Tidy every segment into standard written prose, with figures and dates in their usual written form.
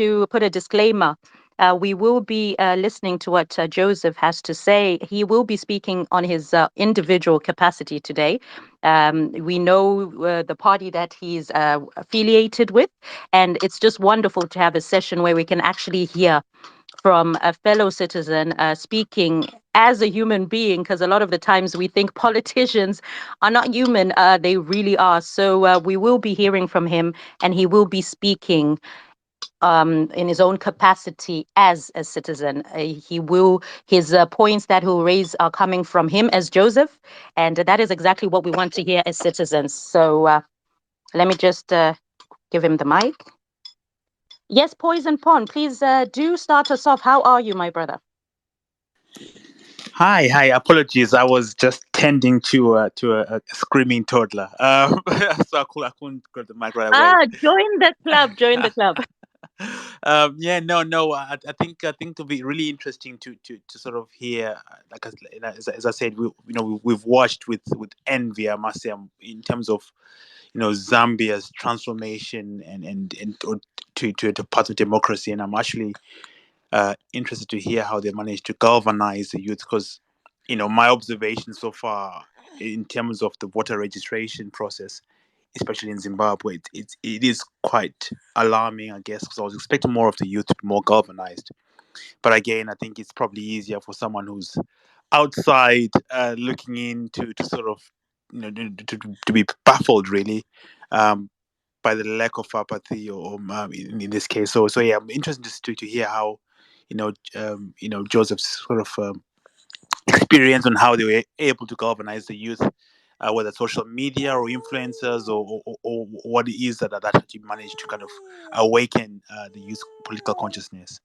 to put a disclaimer. We will be listening to what Joseph has to say. He will be speaking on his individual capacity today. We know the party that he's affiliated with, and it's just wonderful to have a session where we can actually hear from a fellow citizen speaking as a human being, because a lot of the times we think politicians are not human. They really are. So we will be hearing from him, and he will be speaking in his own capacity as a citizen. His points that he'll raise are coming from him as Joseph, and that is exactly what we want to hear as citizens. So let me just give him the mic. Yes, Poison Pond, please do start us off. How are you, my brother? Hi. Apologies, I was just tending to a screaming toddler, so I couldn't grab the mic right away. Join the club. Join the club. No. I think it'll be really interesting to sort of hear, like as I said, we've watched with envy, I must say, in terms of Zambia's transformation and to parts of democracy, and I'm actually interested to hear how they managed to galvanize the youth, because my observation so far in terms of the voter registration process, especially in Zimbabwe, it is quite alarming, I guess, because I was expecting more of the youth to be more galvanized. But again, I think it's probably easier for someone who's outside looking in to sort of to be baffled, really, by the lack of apathy, or in this case. So yeah, I'm interested to hear how Joseph's sort of experience on how they were able to galvanize the youth, whether social media or influencers, or what it is that you managed to kind of awaken the youth political consciousness.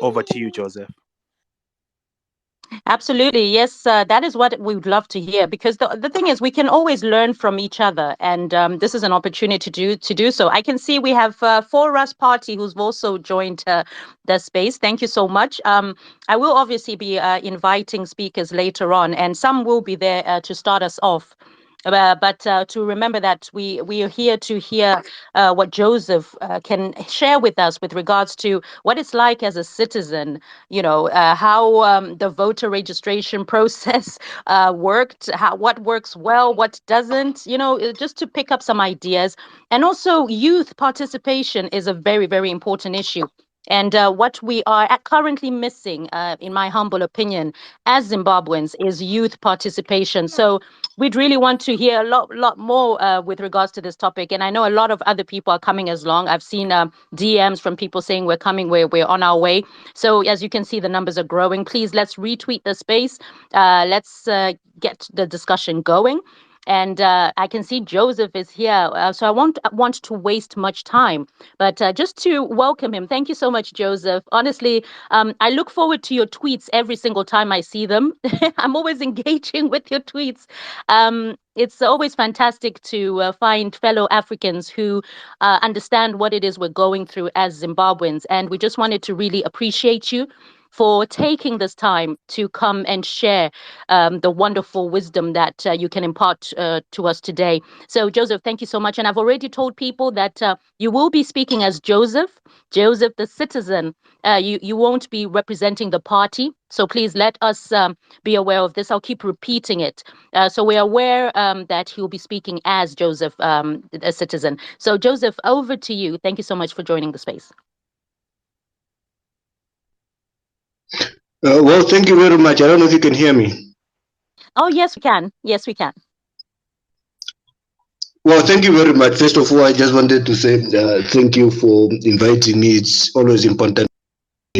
Over to you, Joseph. Absolutely. Yes, that is what we would love to hear, because the thing is, we can always learn from each other. And this is an opportunity to do so. I can see we have For Us Party, who's also joined the space. Thank you so much. I will obviously be inviting speakers later on, and some will be there to start us off. But to remember that we are here to hear what Joseph can share with us with regards to what it's like as a citizen, how the voter registration process worked, what works well, what doesn't, just to pick up some ideas. And also youth participation is a very, very important issue. And what we are currently missing, in my humble opinion, as Zimbabweans, is youth participation. So we'd really want to hear a lot more with regards to this topic. And I know a lot of other people are coming as long. I've seen DMs from people saying we're coming, we're on our way. So as you can see, the numbers are growing. Please, let's retweet the space. Let's get the discussion going. And I can see Joseph is here, so I won't want to waste much time. But just to welcome him, thank you so much, Joseph. Honestly, I look forward to your tweets every single time I see them. I'm always engaging with your tweets. It's always fantastic to find fellow Africans who understand what it is we're going through as Zimbabweans. And we just wanted to really appreciate you for taking this time to come and share the wonderful wisdom that you can impart to us today. So, Joseph, thank you so much. And I've already told people that you will be speaking as Joseph the citizen. You won't be representing the party. So please let us be aware of this. I'll keep repeating it. So we're aware that he'll be speaking as Joseph, a citizen. So, Joseph, over to you. Thank you so much for joining the space. Well, thank you very much. I don't know if you can hear me. Oh, yes, we can. Yes, we can. Well, thank you very much. First of all, I just wanted to say thank you for inviting me. It's always important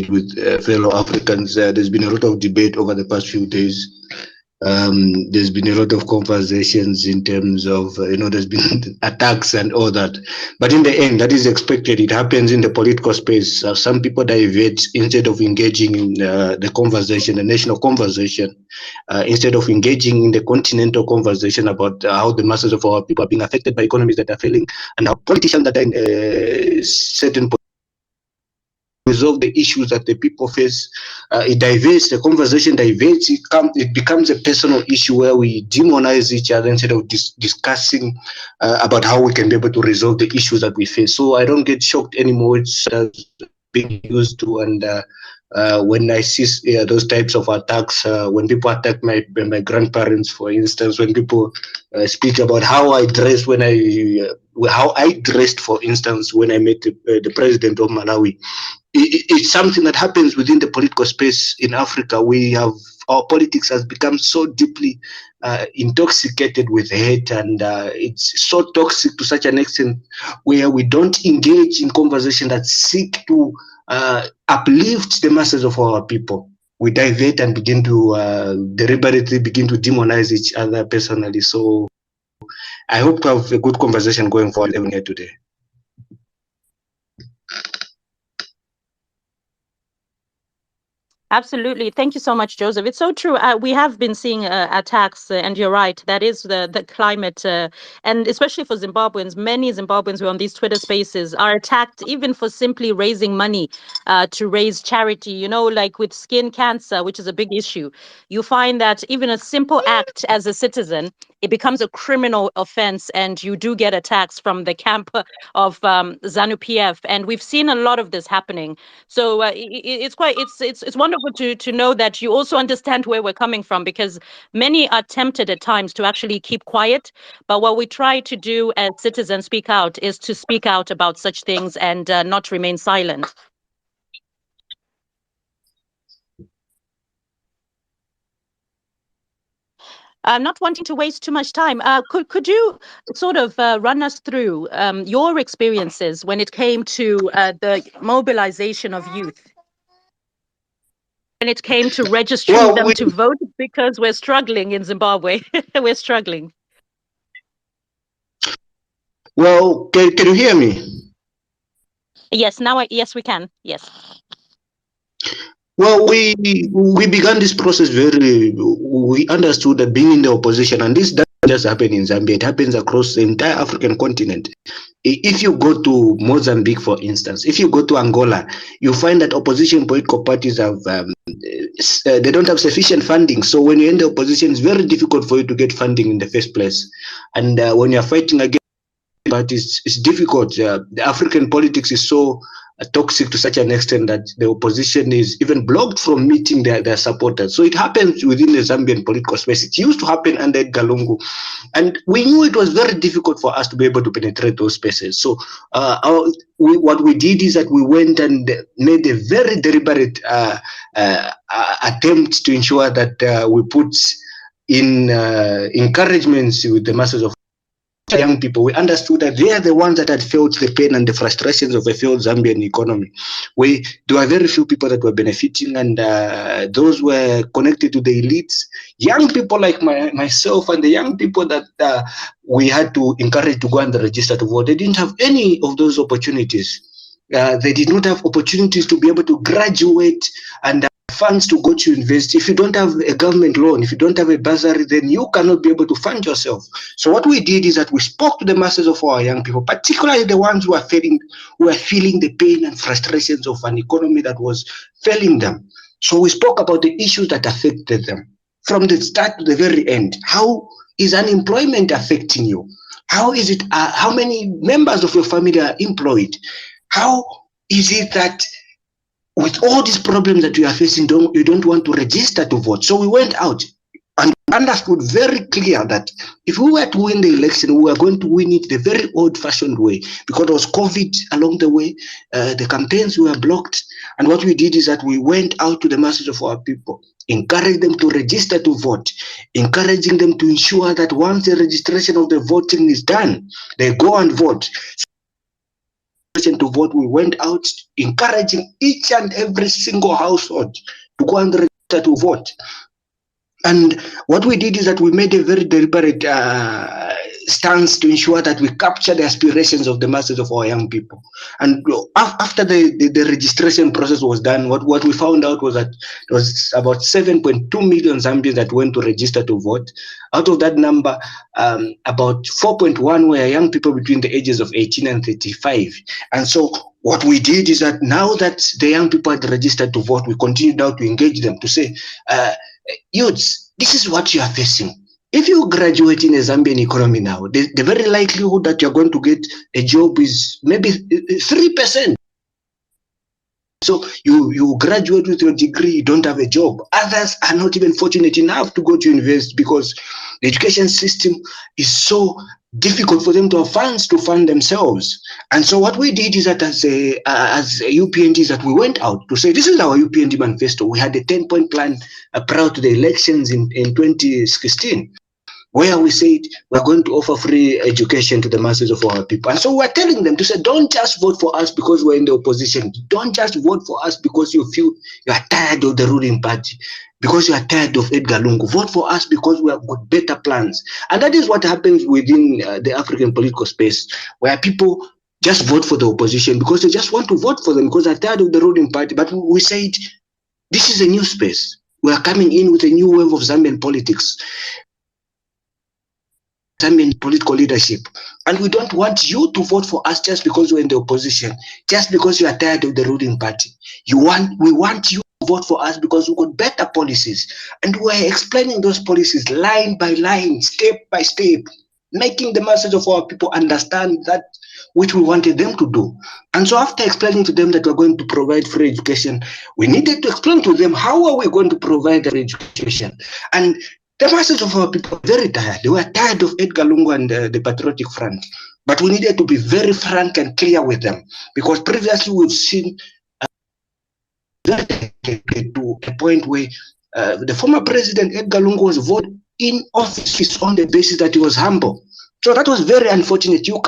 with fellow Africans. There's been a lot of debate over the past few days. There's been a lot of conversations in terms of, there's been attacks and all that. But in the end, that is expected. It happens in the political space. Some people divert instead of engaging in the conversation, the national conversation, instead of engaging in the continental conversation about how the masses of our people are being affected by economies that are failing, and how politicians that are in certain resolve the issues that the people face. It diverts, the conversation diverts, it becomes a personal issue where we demonize each other instead of discussing about how we can be able to resolve the issues that we face. So I don't get shocked anymore. It's being used to, and when I see those types of attacks, when people attack my grandparents, for instance, when people speak about how I dress how I dressed, for instance, when I met the president of Malawi, it's something that happens within the political space in Africa. Our politics has become so deeply intoxicated with hate, and it's so toxic to such an extent where we don't engage in conversation that seek to uplift the masses of our people. We divert and begin to deliberately begin to demonize each other personally. So I hope to have a good conversation going forward even here today. Absolutely. Thank you so much, Joseph. It's so true. We have been seeing attacks, and you're right. That is the climate, and especially for Zimbabweans. Many Zimbabweans who are on these Twitter spaces are attacked even for simply raising money to raise charity. You know, like with skin cancer, which is a big issue. You find that even a simple act as a citizen, it becomes a criminal offense, and you do get attacks from the camp of Zanu PF. And we've seen a lot of this happening. So it's wonderful to know that you also understand where we're coming from, because many are tempted at times to actually keep quiet. But what we try to do as citizens speak out is to speak out about such things and not remain silent. I'm not wanting to waste too much time. Could you sort of run us through your experiences when it came to the mobilization of youth? When it came to registering them to vote, because we're struggling in Zimbabwe. We're struggling. Well, can you hear me? Yes, yes, we can. Yes. Well, we began this process we understood that being in the opposition, and this doesn't just happen in Zambia, it happens across the entire African continent. If you go to Mozambique, for instance, if you go to Angola, you find that opposition political parties have they don't have sufficient funding. So when you're in the opposition, it's very difficult for you to get funding in the first place. And when you're fighting against parties, it's difficult. The African politics is so toxic to such an extent that the opposition is even blocked from meeting their supporters. So it happens within the Zambian political space. It used to happen under Edgar Lungu, and we knew it was very difficult for us to be able to penetrate those spaces. So what we did is that we went and made a very deliberate attempt to ensure that we put in encouragements with the masses of young people. We understood that they are the ones that had felt the pain and the frustrations of a failed Zambian economy. There were very few people that were benefiting, and those were connected to the elites. Young people like myself and the young people that we had to encourage to go and register to vote, they didn't have any of those opportunities. They did not have opportunities to be able to graduate and funds to go to university. If you don't have a government loan, if you don't have a bursary, then you cannot be able to fund yourself. So what we did is that we spoke to the masses of our young people, particularly the ones who are feeling the pain and frustrations of an economy that was failing them. So we spoke about the issues that affected them from the start to the very end. How is unemployment affecting you? How is it? How many members of your family are employed? How is it that with all these problems that you are facing, you don't want to register to vote? So we went out and understood very clear that if we were to win the election, we were going to win it the very old-fashioned way, because there was COVID along the way. The campaigns were blocked. And what we did is that we went out to the masses of our people, encouraged them to register to vote, encouraging them to ensure that once the registration of the voting is done, they go and vote. To vote, we went out encouraging each and every single household to go and register to vote. And what we did is that we made a very deliberate stance to ensure that we capture the aspirations of the masses of our young people. And after the registration process was done, what we found out was that there was about 7.2 million Zambians that went to register to vote. Out of that number, about 4.1 were young people between the ages of 18 and 35. And so what we did is that now that the young people had registered to vote, we continued now to engage them to say, youths, this is what you are facing. If you graduate in a Zambian economy now, the very likelihood that you're going to get a job is maybe 3%. So you graduate with your degree, you don't have a job. Others are not even fortunate enough to go to university because the education system is so difficult for them to have funds to fund themselves. And so what we did is that as UPND is that we went out to say, this is our UPND manifesto. We had a 10-point plan prior to the elections in 2016. Where we said we're going to offer free education to the masses of our people. And so we're telling them to say, don't just vote for us because we're in the opposition. Don't just vote for us because you feel you are tired of the ruling party, because you are tired of Edgar Lungu. Vote for us because we have got better plans. And that is what happens within the African political space, where people just vote for the opposition because they just want to vote for them because they're tired of the ruling party. But we said, this is a new space. We are coming in with a new wave of Zambian politics. Zambian political leadership, and we don't want you to vote for us just because we're in the opposition, just because you are tired of the ruling party. We want you to vote for us because we've got better policies, and we're explaining those policies line by line, step by step, making the masses of our people understand that which we wanted them to do. And so after explaining to them that we're going to provide free education, we needed to explain to them how are we going to provide free education. And the masses of our people are very tired. They were tired of Edgar Lungu and the Patriotic Front. But we needed to be very frank and clear with them, because previously we've seen to a point where the former president Edgar Lungu was voted in office on the basis that he was humble. So that was very unfortunate. You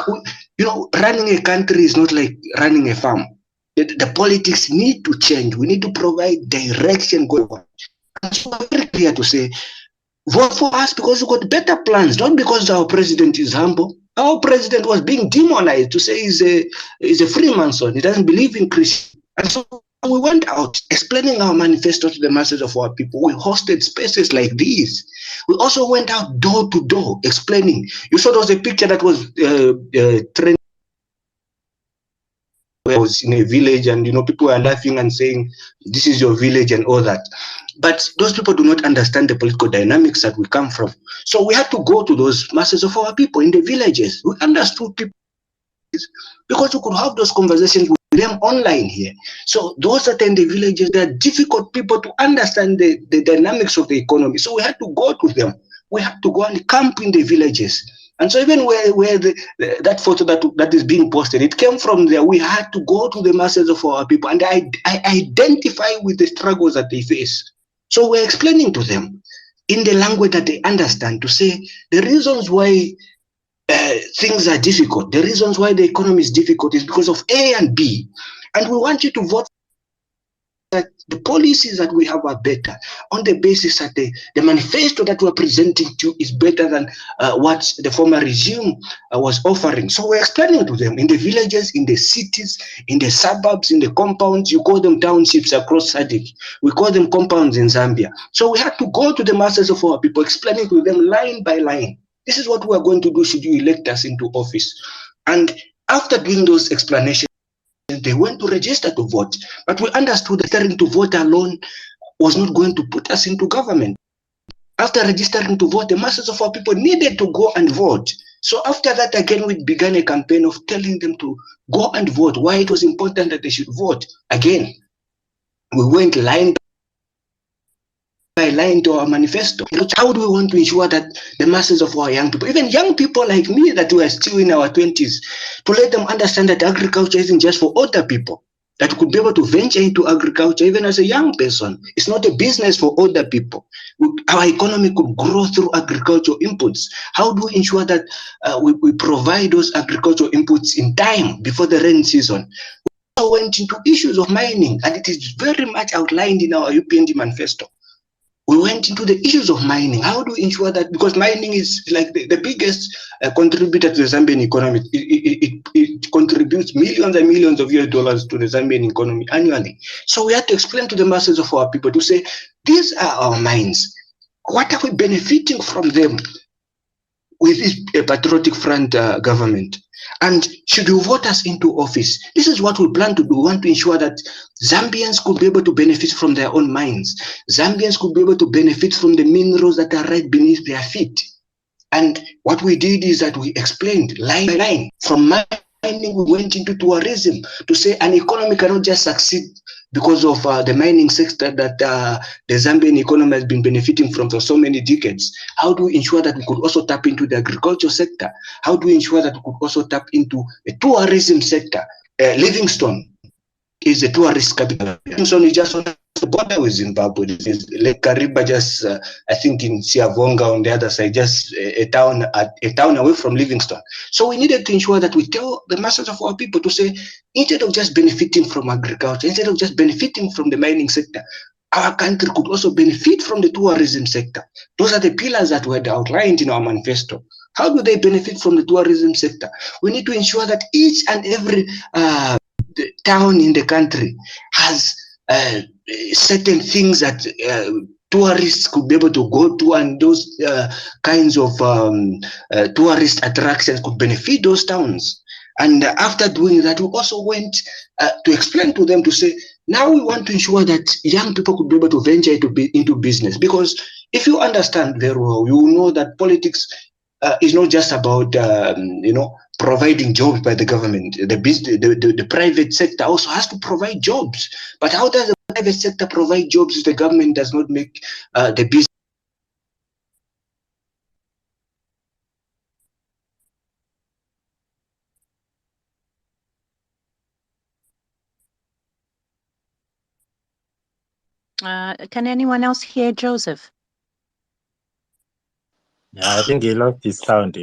know, running a country is not like running a farm. The politics need to change. We need to provide direction going on. And so it's very clear to say, vote for us because we've got better plans, not because our president is humble. Our president was being demonized to say he's a Freemason. He doesn't believe in Christian. And so we went out explaining our manifesto to the masses of our people. We hosted spaces like these. We also went out door to door explaining. You saw there was a picture that was trending. I was in a village, and people were laughing and saying, "This is your village," and all that. But those people do not understand the political dynamics that we come from. So we had to go to those masses of our people in the villages. We understood people because we could have those conversations with them online here. So those that are in the villages, they are difficult people to understand the dynamics of the economy. So we had to go to them. We had to go and camp in the villages. And so even where that photo that is being posted, it came from there. We had to go to the masses of our people and I identify with the struggles that they face. So we're explaining to them in the language that they understand, to say the reasons why things are difficult, the reasons why the economy is difficult is because of A and B. And we want you to vote that the policies that we have are better on the basis that the manifesto that we're presenting to you is better than what the former regime was offering. So we're explaining to them in the villages, in the cities, in the suburbs, in the compounds. You call them townships across SADC. We call them compounds in Zambia. So we had to go to the masses of our people, explaining to them line by line. This is what we are going to do should you elect us into office. And after doing those explanations, they went to register to vote. But we understood that registering to vote alone was not going to put us into government. After registering to vote, the masses of our people needed to go and vote. So after that, again, we began a campaign of telling them to go and vote, why it was important that they should vote. Again, we went line by line to our manifesto. How do we want to ensure that the masses of our young people, even young people like me that were still in our 20s, to let them understand that agriculture isn't just for older people, that could be able to venture into agriculture even as a young person. It's not a business for older people. Our economy could grow through agricultural inputs. How do we ensure that we provide those agricultural inputs in time before the rain season? We also went into issues of mining, and it is very much outlined in our UPND manifesto. We went into the issues of mining. How do we ensure that? Because mining is like the biggest contributor to the Zambian economy. It contributes millions and millions of US dollars to the Zambian economy annually. So we had to explain to the masses of our people to say, these are our mines. What are we benefiting from them? with this patriotic front government. And should you vote us into office, this is what we plan to do. We want to ensure that Zambians could be able to benefit from their own mines. Zambians could be able to benefit from the minerals that are right beneath their feet. And what we did is that we explained line by line. From mining, we went into tourism to say an economy cannot just succeed because of the mining sector that the Zambian economy has been benefiting from for so many decades. How do we ensure that we could also tap into the agriculture sector? How do we ensure that we could also tap into the tourism sector? Livingstone is a tourist capital. Livingstone is just on the border with Zimbabwe. Lake Kariba, just I think in Siavonga on the other side, just a town away from Livingstone. So we needed to ensure that we tell the masses of our people to say, instead of just benefiting from agriculture, instead of just benefiting from the mining sector, our country could also benefit from the tourism sector. Those are the pillars that were outlined in our manifesto. How do they benefit from the tourism sector? We need to ensure that each and every the town in the country has certain things that tourists could be able to go to, and those kinds of tourist attractions could benefit those towns. And after doing that, we also went to explain to them to say, now we want to ensure that young people could be able to venture into business. Because if you understand very well, you know that politics is not just about providing jobs by the government. The private sector also has to provide jobs. But how does the private sector provide jobs if the government does not make the business? Can anyone else hear Joseph? Yeah, I think he lost his sound.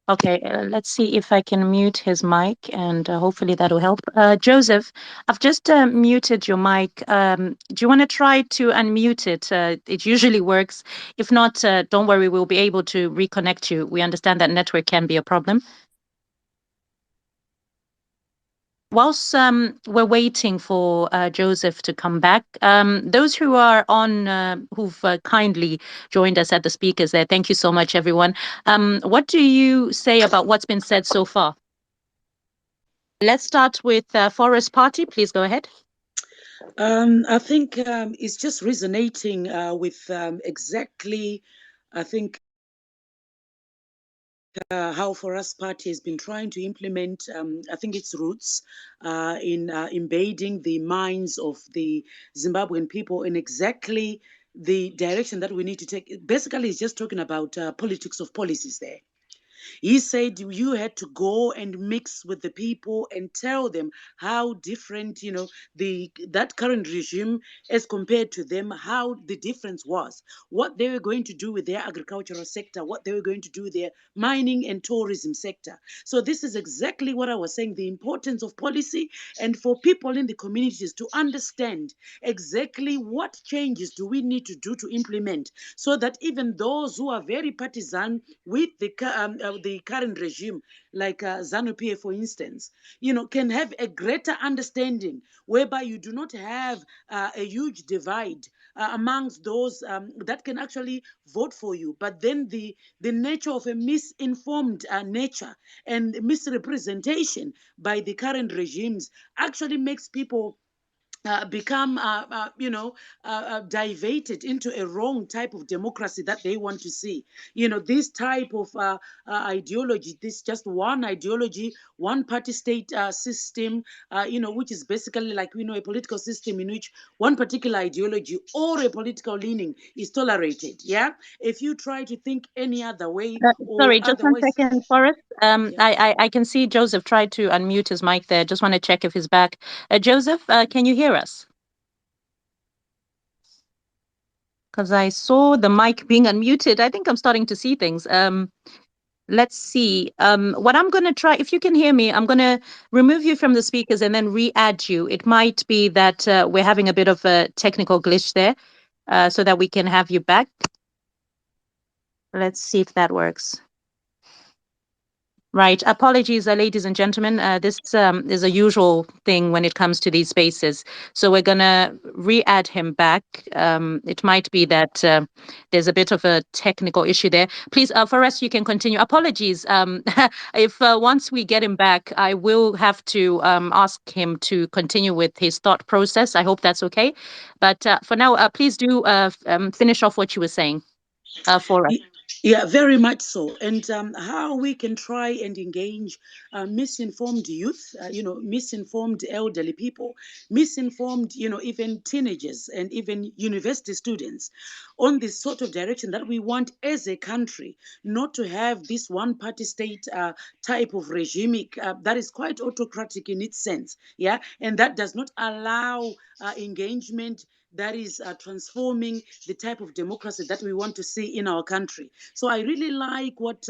Okay, let's see if I can mute his mic, and hopefully that will help. Joseph, I've just muted your mic. Do you want to try to unmute it? It usually works. If not, don't worry, we'll be able to reconnect you. We understand that network can be a problem. Whilst we're waiting for Joseph to come back, those who are on, who've kindly joined us at the speakers there, thank you so much, everyone. What do you say about what's been said so far? Let's start with Forest Party. Please go ahead. I think it's just resonating with exactly, I think, how Forest Party has been trying to implement, I think, its roots in invading the minds of the Zimbabwean people in exactly the direction that we need to take. Basically, it's just talking about politics of policies there. He said you had to go and mix with the people and tell them how different, that current regime as compared to them, how the difference was, what they were going to do with their agricultural sector, what they were going to do with their mining and tourism sector. So this is exactly what I was saying, the importance of policy, and for people in the communities to understand exactly what changes do we need to do to implement, so that even those who are very partisan with the current regime, like Zanu PF, for instance, can have a greater understanding, whereby you do not have a huge divide amongst those that can actually vote for you. But then the nature of a misinformed nature and misrepresentation by the current regimes actually makes people become, diverted into a wrong type of democracy that they want to see. This type of ideology, this just one ideology, one party state system, which is basically like, a political system in which one particular ideology or a political leaning is tolerated. Yeah. If you try to think any other way, sorry, just one second, Forrest. I can see Joseph tried to unmute his mic there. Just want to check if he's back. Joseph, can you hear us? Because I saw the mic being unmuted. I think I'm starting to see things. Let's see. What I'm going to try, if you can hear me, I'm going to remove you from the speakers and then re-add you. It might be that we're having a bit of a technical glitch there, so that we can have you back. Let's see if that works. Right. Apologies, ladies and gentlemen. This is a usual thing when it comes to these spaces. So we're going to re-add him back. It might be that there's a bit of a technical issue there. Please, for us, you can continue. Apologies. If once we get him back, I will have to ask him to continue with his thought process. I hope that's okay. But for now, please do finish off what you were saying for us. Yeah, very much so. And how we can try and engage misinformed youth, misinformed elderly people, misinformed, even teenagers and even university students on this sort of direction that we want as a country, not to have this one party state type of regime that is quite autocratic in its sense. Yeah. And that does not allow engagement that is transforming the type of democracy that we want to see in our country. So I really like what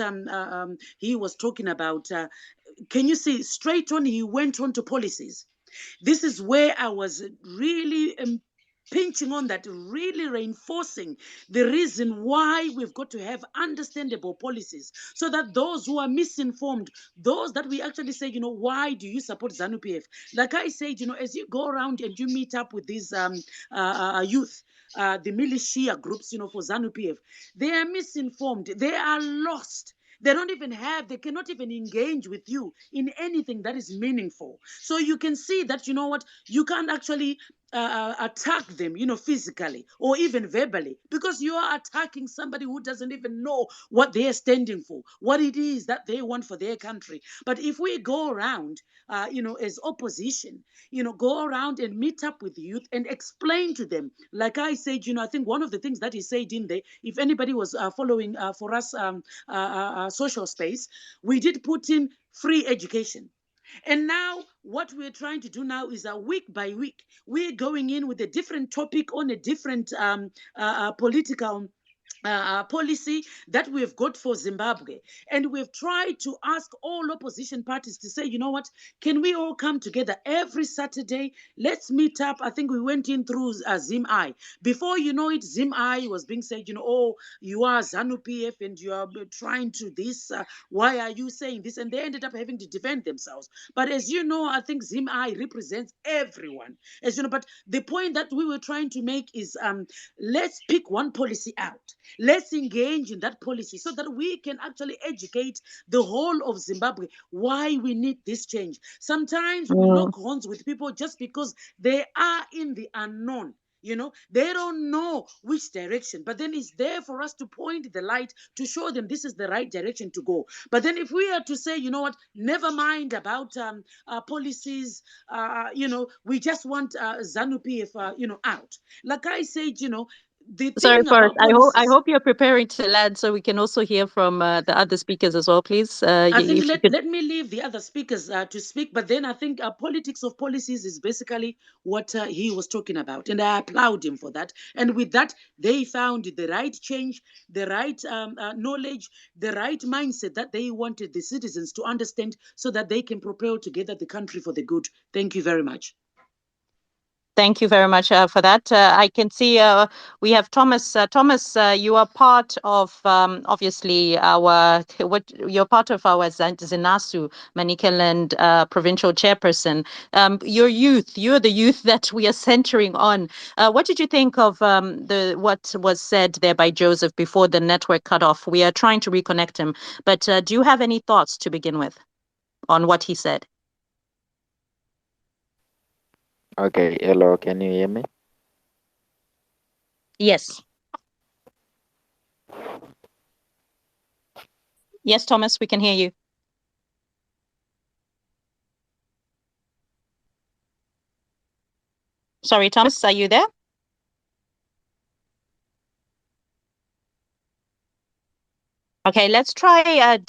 he was talking about. Can you see straight on he went on to policies? This is where I was really pinching on that, really reinforcing the reason why we've got to have understandable policies so that those who are misinformed, those that we actually say, why do you support Zanu PF? Like I said, as you go around and you meet up with these youth, the militia groups, for Zanu PF, they are misinformed, they are lost. They cannot even engage with you in anything that is meaningful. So you can see that, you can't actually attack them, physically or even verbally, because you are attacking somebody who doesn't even know what they're standing for, what it is that they want for their country. But if we go around, as opposition, go around and meet up with the youth and explain to them, like I said, I think one of the things that he said in there, if anybody was following for us social space, we did put in free education. And now what we're trying to do now is week by week, we're going in with a different topic on a different political policy that we've got for Zimbabwe. And we've tried to ask all opposition parties to say, what, can we all come together every Saturday? Let's meet up. I think we went in through ZimI. Before you know it, ZimI was being said, oh, you are Zanu PF and you are trying to this. Why are you saying this? And they ended up having to defend themselves. But as you know, I think ZimI represents everyone. As you know, but the point that we were trying to make is let's pick one policy out. Let's engage in that policy so that we can actually educate the whole of Zimbabwe why we need this change. Sometimes we lock horns with people just because they are in the unknown. They don't know which direction, but then it's there for us to point the light to show them this is the right direction to go. But then if we are to say, what, never mind about policies, we just want Zanu PF, out. Like I said, the Sorry, thing Forrest. about policies, I hope you're preparing to land so we can also hear from the other speakers as well, please. I think If you could... let me leave the other speakers to speak, but then I think politics of policies is basically what he was talking about, and I applaud him for that. And with that, they found the right change, the right knowledge, the right mindset that they wanted the citizens to understand so that they can propel together the country for the good. Thank you very much. Thank you very much for that. I can see we have Thomas. Thomas, you are part of obviously you're part of our Zinasu Manicaland provincial chairperson. You're the youth that we are centering on. What did you think of what was said there by Joseph before the network cut off? We are trying to reconnect him, but do you have any thoughts to begin with on what he said? Okay, hello, can you hear me? Yes. Yes, Thomas, we can hear you. Sorry, Thomas, are you there? Okay, let's try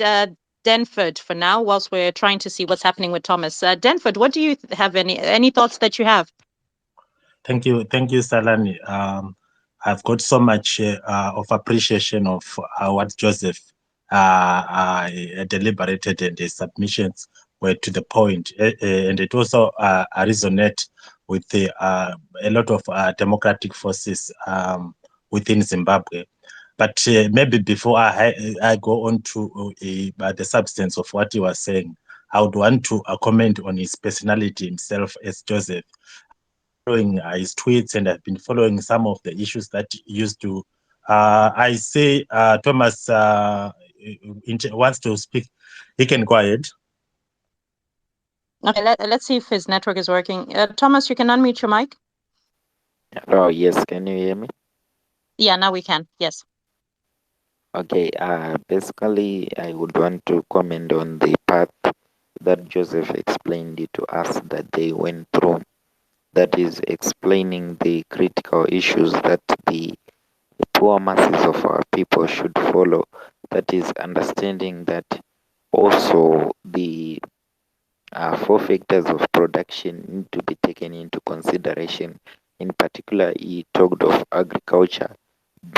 Denford for now whilst we're trying to see what's happening with Thomas. Denford, what do you have any thoughts that you have? Thank you, Salani. I've got so much of appreciation of what Joseph deliberated, and his submissions were to the point, and it also resonate with a lot of democratic forces within Zimbabwe. But maybe before I go on to the substance of what he was saying, I would want to comment on his personality himself as Joseph. Following his tweets, and I've been following some of the issues that he used to. I say Thomas wants to speak. He can go ahead. Okay, let's see if his network is working. Thomas, you can unmute your mic. Oh, yes. Can you hear me? Yeah, now we can. Yes. Okay. Basically, I would want to comment on the path that Joseph explained it to us that they went through. That is explaining the critical issues that the poor masses of our people should follow. That is understanding that also the 4 factors of production need to be taken into consideration. In particular, he talked of agriculture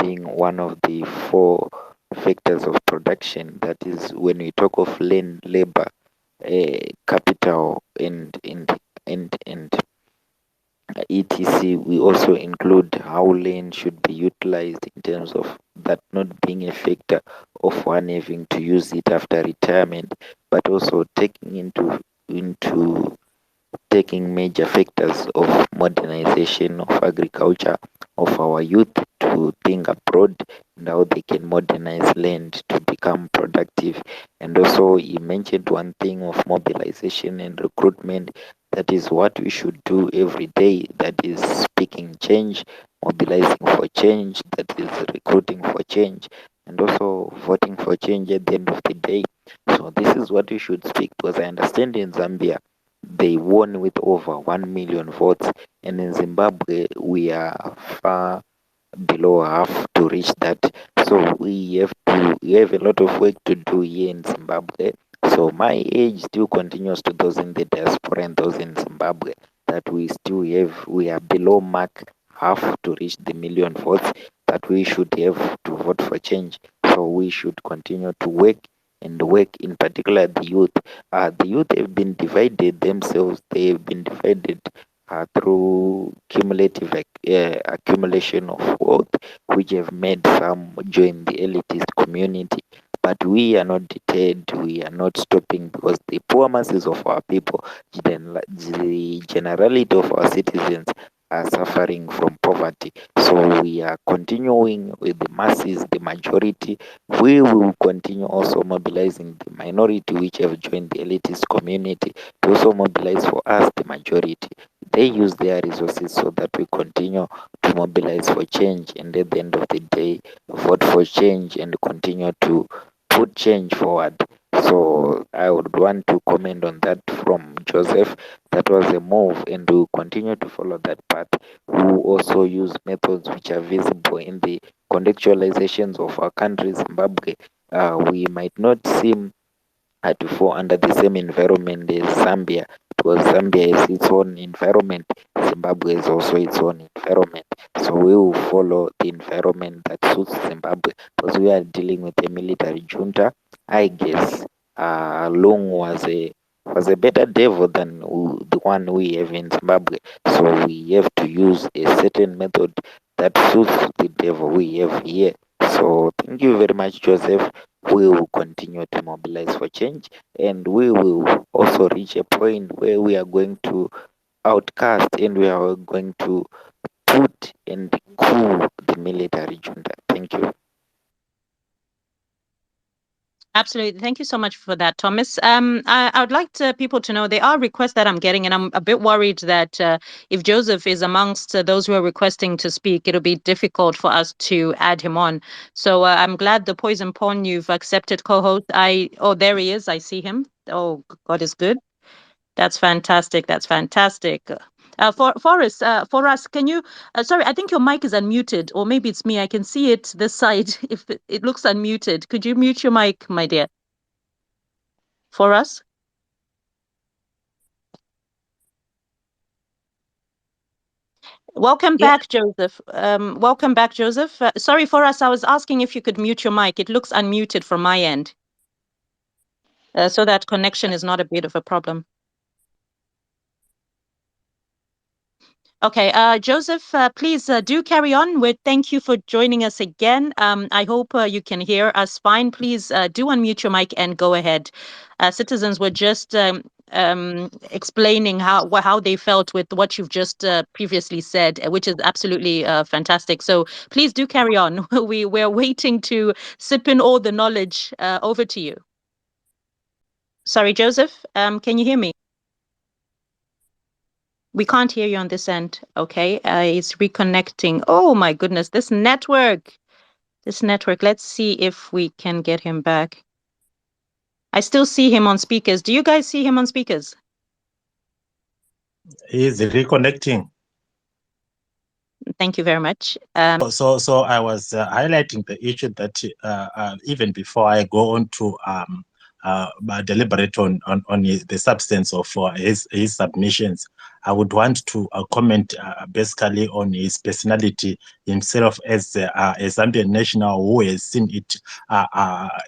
being one of the 4 factors of production. That is, when we talk of land, labor, capital, and etc. We also include how land should be utilized in terms of that not being a factor of one having to use it after retirement, but also taking into taking major factors of modernization of agriculture of our youth to think abroad and how they can modernize land to become productive. And also he mentioned one thing of mobilization and recruitment. That is what we should do every day. That is speaking change, mobilizing for change, that is recruiting for change, and also voting for change at the end of the day. So this is what we should speak, because I understand in Zambia they won with over 1 million votes, and in Zimbabwe we are far below half to reach that. So we have a lot of work to do here in Zimbabwe. So my age still continues to those in the diaspora and those in Zimbabwe, that we are below mark half to reach the million votes that we should have to vote for change. So we should continue to work and work, in particular the youth. The youth have been divided themselves. They have been divided through cumulative accumulation of wealth, which have made some join the elitist community. But we are not deterred, we are not stopping, because the poor masses of our people, the generality of our citizens, are suffering from poverty. So we are continuing with the masses, the majority. We will continue also mobilizing the minority which have joined the elitist community to also mobilize for us, the majority. They use their resources so that we continue to mobilize for change, and at the end of the day, vote for change and continue to put change forward. So I would want to comment on that from Joseph. That was a move, and we'll continue to follow that path. We will also use methods which are visible in the contextualizations of our country, Zimbabwe. We might not seem to fall under the same environment as Zambia, because Zambia has its own environment. Zimbabwe has also its own environment. So we will follow the environment that suits Zimbabwe, because we are dealing with a military junta. I guess Long was a better devil than the one we have in Zimbabwe. So we have to use a certain method that suits the devil we have here. So thank you very much, Joseph. We will continue to mobilize for change, and we will also reach a point where we are going to outcast and we are going to put and coup the military junta. Thank you. Absolutely. Thank you so much for that, Thomas. I would like people to know there are requests that I'm getting, and I'm a bit worried that if Joseph is amongst those who are requesting to speak, it'll be difficult for us to add him on. So I'm glad the Poison Pawn, you've accepted co-host. Oh, there he is. I see him. Oh, God is good. That's fantastic. That's fantastic. For us, can you? Sorry, I think your mic is unmuted, or maybe it's me. I can see it this side. If it looks unmuted, could you mute your mic, my dear? For us. Welcome back, Joseph. Welcome back, Joseph. Sorry, for us, I was asking if you could mute your mic. It looks unmuted from my end, so that connection is not a bit of a problem. Okay, Joseph, please do carry on. Thank you for joining us again. I hope you can hear us fine. Please do unmute your mic and go ahead. Citizens were just explaining how they felt with what you've just previously said, which is absolutely fantastic. So please do carry on. We're waiting to sip in all the knowledge. Over to you. Sorry, Joseph, can you hear me? We can't hear you on this end. Okay, it's reconnecting. Oh my goodness, this network. Let's see if we can get him back. I still see him on speakers. Do you guys see him on speakers? He's reconnecting. Thank you very much. So I was highlighting the issue that even before I go on to deliberate on the substance of his submissions, I would want to comment basically on his personality himself as a Zambian national who has seen it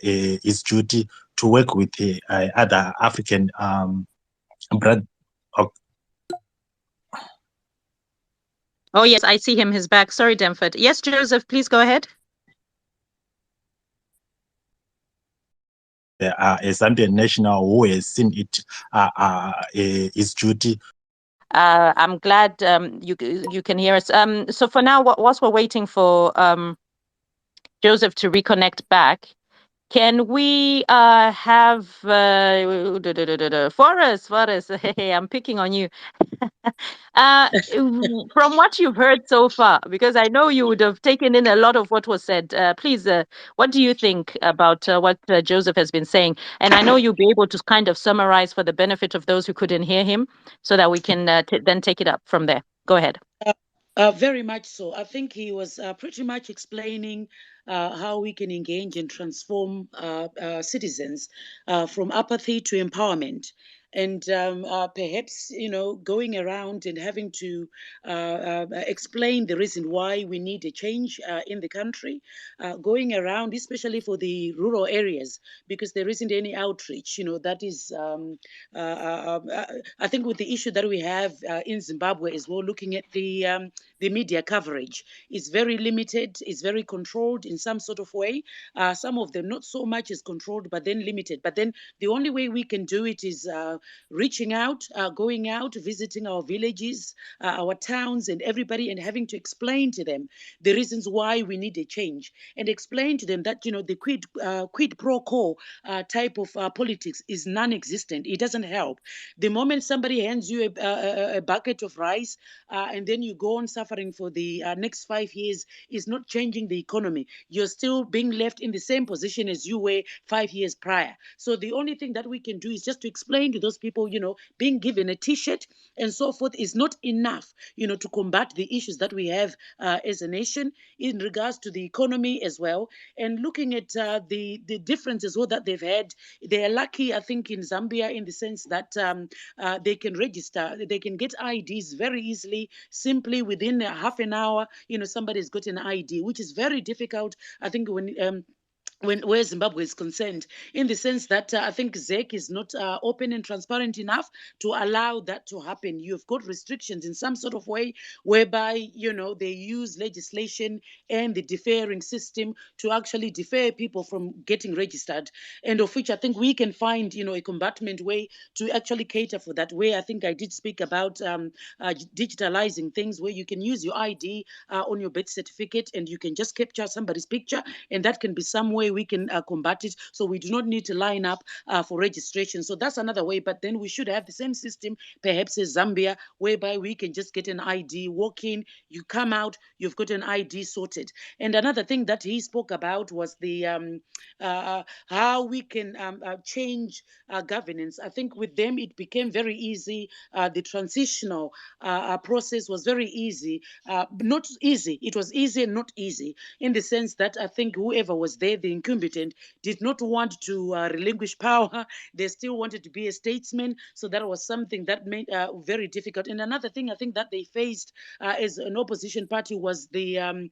his duty to work with other African Oh yes, I see him. He's back. Sorry, Demford. Yes, Joseph, please go ahead. A Zambian national who has seen it his duty. I'm glad you can hear us. So for now, whilst we're waiting for Joseph to reconnect back, can we have Forrest? Hey, I'm picking on you. From what you've heard so far, because I know you would have taken in a lot of what was said, please, what do you think about what Joseph has been saying? And I know you'll be able to kind of summarize for the benefit of those who couldn't hear him so that we can then take it up from there. Go ahead. Very much so. I think he was pretty much explaining how we can engage and transform citizens from apathy to empowerment. And perhaps, going around and having to explain the reason why we need a change in the country, going around, especially for the rural areas, because there isn't any outreach. That is, I think, with the issue that we have in Zimbabwe as well, looking at the media coverage is very limited, is very controlled in some sort of way. Some of them not so much is controlled, but then limited. But then the only way we can do it is reaching out, going out, visiting our villages, our towns, and everybody, and having to explain to them the reasons why we need a change, and explain to them that the quid pro quo type of politics is non-existent. It doesn't help. The moment somebody hands you a bucket of rice, and then you go on suffering for the next 5 years, is not changing the economy. You're still being left in the same position as you were 5 years prior. So the only thing that we can do is just to explain to those people, being given a t-shirt and so forth is not enough, to combat the issues that we have as a nation in regards to the economy as well. And looking at the differences that they've had, they are lucky, I think, in Zambia, in the sense that they can register, they can get IDs very easily, simply within half an hour. Somebody's got an ID, which is very difficult, I think, where Zimbabwe is concerned, in the sense that I think ZEC is not open and transparent enough to allow that to happen. You've got restrictions in some sort of way whereby, they use legislation and the deferring system to actually defer people from getting registered, and of which I think we can find, a combatment way to actually cater for that, where I think I did speak about digitalizing things, where you can use your ID on your birth certificate, and you can just capture somebody's picture, and that can be some way we can combat it, so we do not need to line up for registration. So that's another way. But then we should have the same system perhaps as Zambia, whereby we can just get an ID, walk in, you come out, you've got an ID sorted. And another thing that he spoke about was the how we can change governance. I think with them it became very easy. The transitional process was very easy. Not easy, it was easy and not easy, in the sense that I think whoever was there, the incumbent, did not want to relinquish power. They still wanted to be a statesman. So that was something that made very difficult. And another thing I think that they faced as an opposition party was the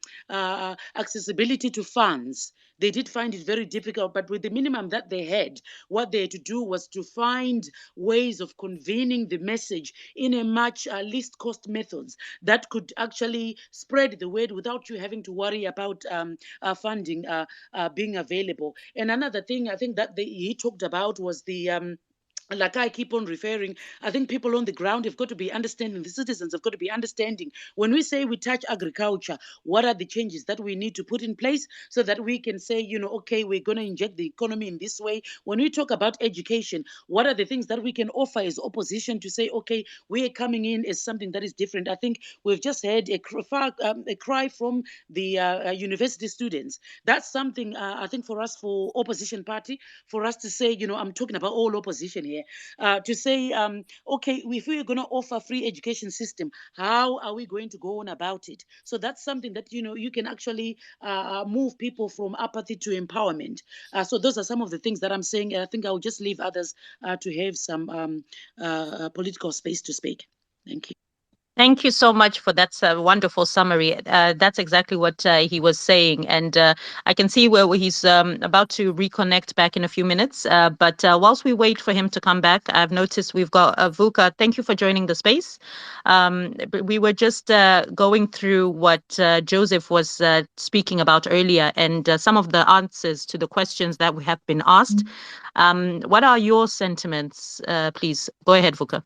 accessibility to funds. They did find it very difficult, but with the minimum that they had, what they had to do was to find ways of convening the message in a much least cost methods that could actually spread the word without you having to worry about funding being available. And another thing I think that he talked about was the like I keep on referring, I think people on the ground have got to be understanding, the citizens have got to be understanding. When we say we touch agriculture, what are the changes that we need to put in place so that we can say, you know, okay, we're going to inject the economy in this way. When we talk about education, what are the things that we can offer as opposition to say, okay, we are coming in as something that is different. I think we've just had a cry from the university students. That's something I think for us, for opposition party, for us to say, you know, I'm talking about all opposition here, to say, okay, if we're going to offer free education system, how are we going to go on about it? So that's something that, you know, you can actually move people from apathy to empowerment. So those are some of the things that I'm saying. I think I'll just leave others to have some political space to speak. Thank you. Thank you so much for that wonderful summary. That's exactly what he was saying. And I can see where he's about to reconnect back in a few minutes. But whilst we wait for him to come back, I've noticed we've got Vuka. Thank you for joining the space. We were just going through what Joseph was speaking about earlier and some of the answers to the questions that we have been asked. What are your sentiments, please? Go ahead, Vuka.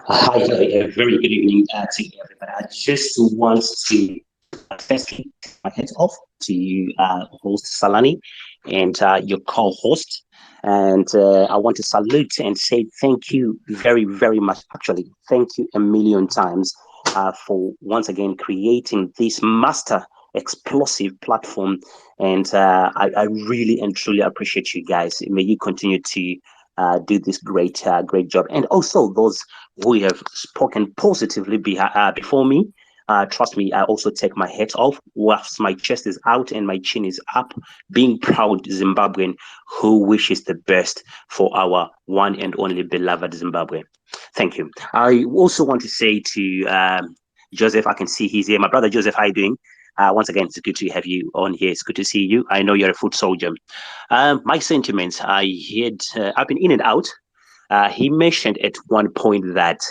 Hi, a very good evening to everybody. I just want to firstly take my head off to you, host Salani, and your co-host. And I want to salute and say thank you very, very much. Actually, thank you a million times for once again creating this master explosive platform. And I really and truly appreciate you guys. May you continue to do this great job. And also those who have spoken positively before me. Trust me, I also take my hat off whilst my chest is out and my chin is up, being proud Zimbabwean who wishes the best for our one and only beloved Zimbabwe. Thank you. I also want to say to Joseph, I can see he's here. My brother Joseph, how are you doing? Once again, it's good to have you on here. It's good to see you. I know you're a foot soldier. My sentiments, I've been in and out. He mentioned at one point that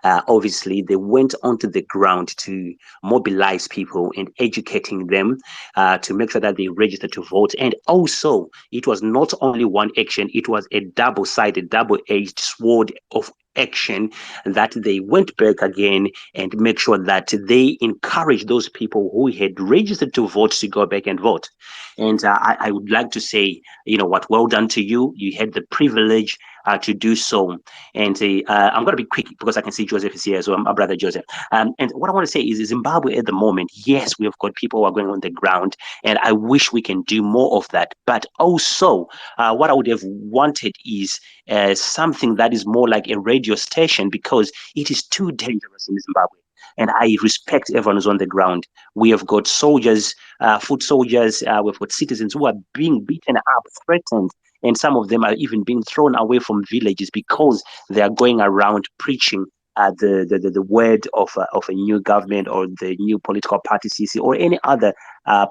obviously they went onto the ground to mobilize people and educating them to make sure that they register to vote. And also, it was not only one action, it was a double-sided, double-edged sword of action that they went back again and make sure that they encourage those people who had registered to vote to go back and vote. And I would like to say, you know what, well done to you. You had the privilege to do so. And I'm going to be quick because I can see Joseph is here as well, my brother Joseph. And what I want to say is Zimbabwe at the moment, yes, we have got people who are going on the ground, and I wish we can do more of that. But also, what I would have wanted is something that is more like a radio station, because it is too dangerous in Zimbabwe. And I respect everyone who's on the ground. We have got soldiers, foot soldiers, we've got citizens who are being beaten up, threatened, and some of them are even being thrown away from villages because they are going around preaching the word of a new government or the new political party CCC or any other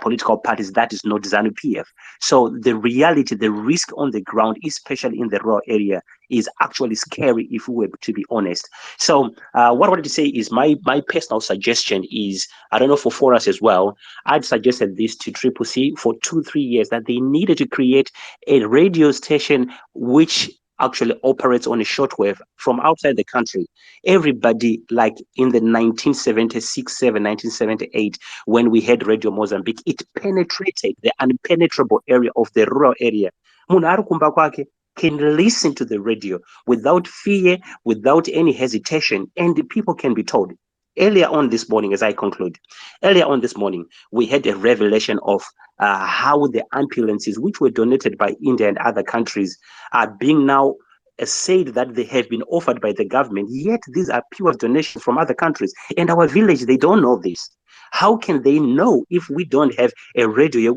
political parties that is not Zanu PF. So the reality, the risk on the ground, especially in the rural area, is actually scary if we were to be honest. So what I wanted to say is my personal suggestion is, I don't know for us as well, I'd suggested this to Triple C for 2-3 years that they needed to create a radio station which actually operates on a shortwave from outside the country. Everybody, like in the 1976, 1978, when we had Radio Mozambique, it penetrated the unpenetrable area of the rural area. Can listen to the radio without fear, without any hesitation, and the people can be told. Earlier on this morning, as I conclude, earlier on this morning, we had a revelation of how the ambulances, which were donated by India and other countries, are being now said that they have been offered by the government, yet these are pure donations from other countries. And our village, they don't know this. How can they know if we don't have a radio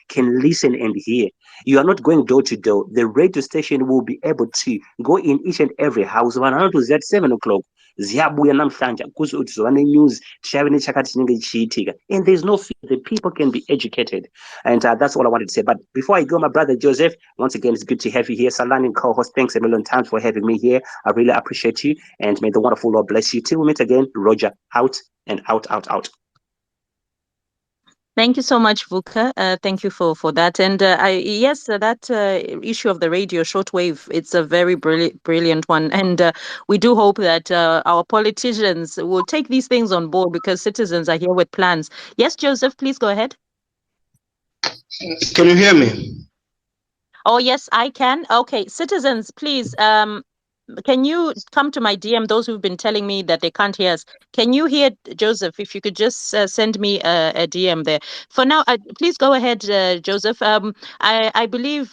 can listen and hear? You are not going door to door. The radio station will be able to go in each and every house. 100 at 7 o'clock. ziyabuya namhlanje kuze uzova news tishaye nechakati chinenge chichiitika, and there's no fear. The people can be educated, and that's all I wanted to say. But before I go, my brother Joseph, once again, it's good to have you here. Salani, co-host, thanks a million times for having me here. I really appreciate you, and may the wonderful Lord bless you. Till we meet again, Roger, out and out, out, out. Thank you so much, Vuka. Thank you for that. And yes, that issue of the radio shortwave, it's a very brilliant one. And we do hope that our politicians will take these things on board, because citizens are here with plans. Yes, Joseph, please go ahead. Can you hear me? Oh, yes, I can. Okay, citizens, please, can you come to my DM, those who've been telling me that they can't hear us? Can you hear Joseph? If you could just send me a DM there. For now, please go ahead, Joseph. I believe